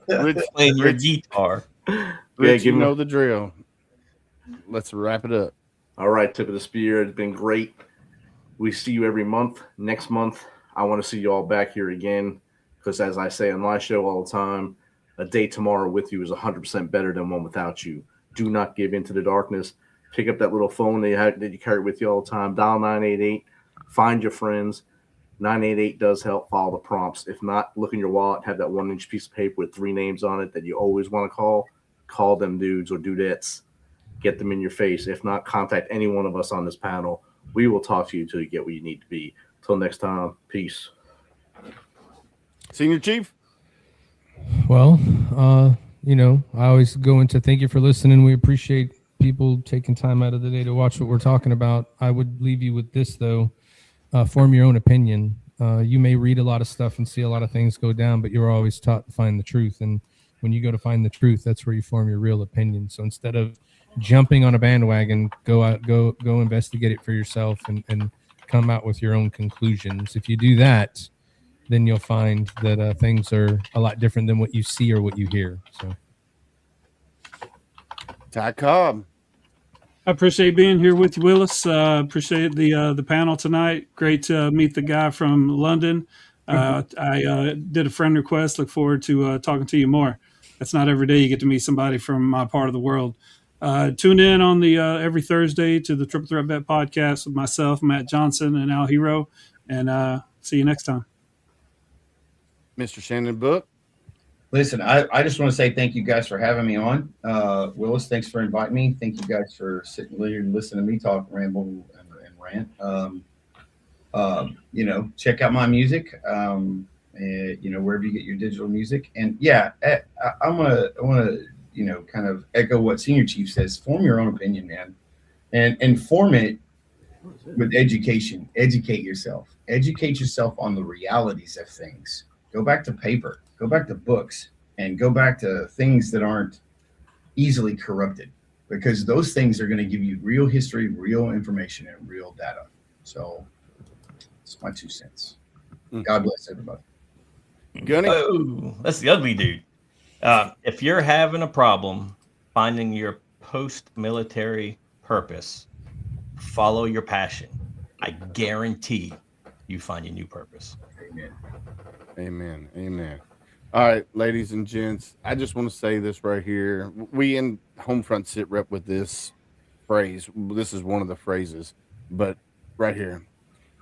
right, Rich playing your guitar. Rich, you know the drill. Let's wrap it up. All right, tip of the spear. It's been great. We see you every month. Next month, I want to see you all back here again because, as I say on my show all the time, a day tomorrow with you is 100% better than one without you. Do not give in to the darkness. Pick up that little phone that you carry with you all the time. Dial 988. Find your friends. 988 does help. Follow the prompts. If not, look in your wallet. Have that 1-inch piece of paper with 3 names on it that you always want to call. Call them dudes or dudettes. Get them in your face. If not, contact any one of us on this panel. We will talk to you until you get where you need to be. Till next time, peace. Senior Chief? Well, you know, I always go into thank you for listening. We appreciate people taking time out of the day to watch what we're talking about. I would leave you with this, though. Form your own opinion. You may read a lot of stuff and see a lot of things go down, but you're always taught to find the truth. And when you go to find the truth, that's where you form your real opinion. So instead of jumping on a bandwagon, go investigate it for yourself and come out with your own conclusions. If you do that, then you'll find that things are a lot different than what you see or what you hear. So, Ty Cobb. I appreciate being here with you, Willis. Appreciate the panel tonight. Great to meet the guy from London. I did a friend request. Look forward to talking to you more. That's not every day you get to meet somebody from my part of the world. Tune in on the every Thursday to the Triple Threat Bet podcast with myself, Matt Johnson, and Al Hero. And see you next time. Mr. Shannon Book. Listen, I just want to say thank you guys for having me on. Willis, thanks for inviting me. Thank you guys for sitting here and listening to me talk, ramble, and rant. Check out my music, wherever you get your digital music. And yeah, I want to, kind of echo what Senior Chief says. Form your own opinion, man, and form it with education. Educate yourself on the realities of things. Go back to paper. Go back to books and go back to things that aren't easily corrupted, because those things are going to give you real history, real information, and real data. So it's my 2 cents. God bless everybody. Gunny? Oh, that's the ugly dude. If you're having a problem finding your post-military purpose, follow your passion. I guarantee you find your new purpose. Amen. All right, ladies and gents, I just want to say this right here. We in Homefront Sit Rep with this phrase. This is one of the phrases, but right here.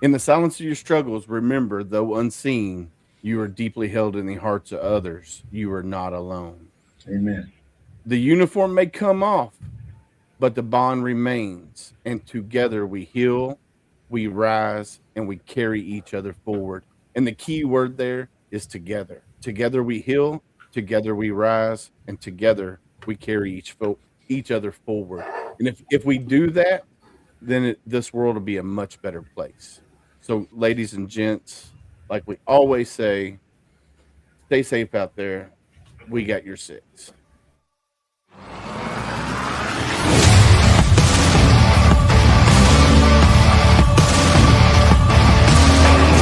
In the silence of your struggles, remember, though unseen, you are deeply held in the hearts of others. You are not alone. Amen. The uniform may come off, but the bond remains. And together we heal, we rise, and we carry each other forward. And the key word there is together. Together we heal, together we rise, and together we carry each other forward. And if we do that, then this world will be a much better place. So, ladies and gents, like we always say, stay safe out there. We got your 6.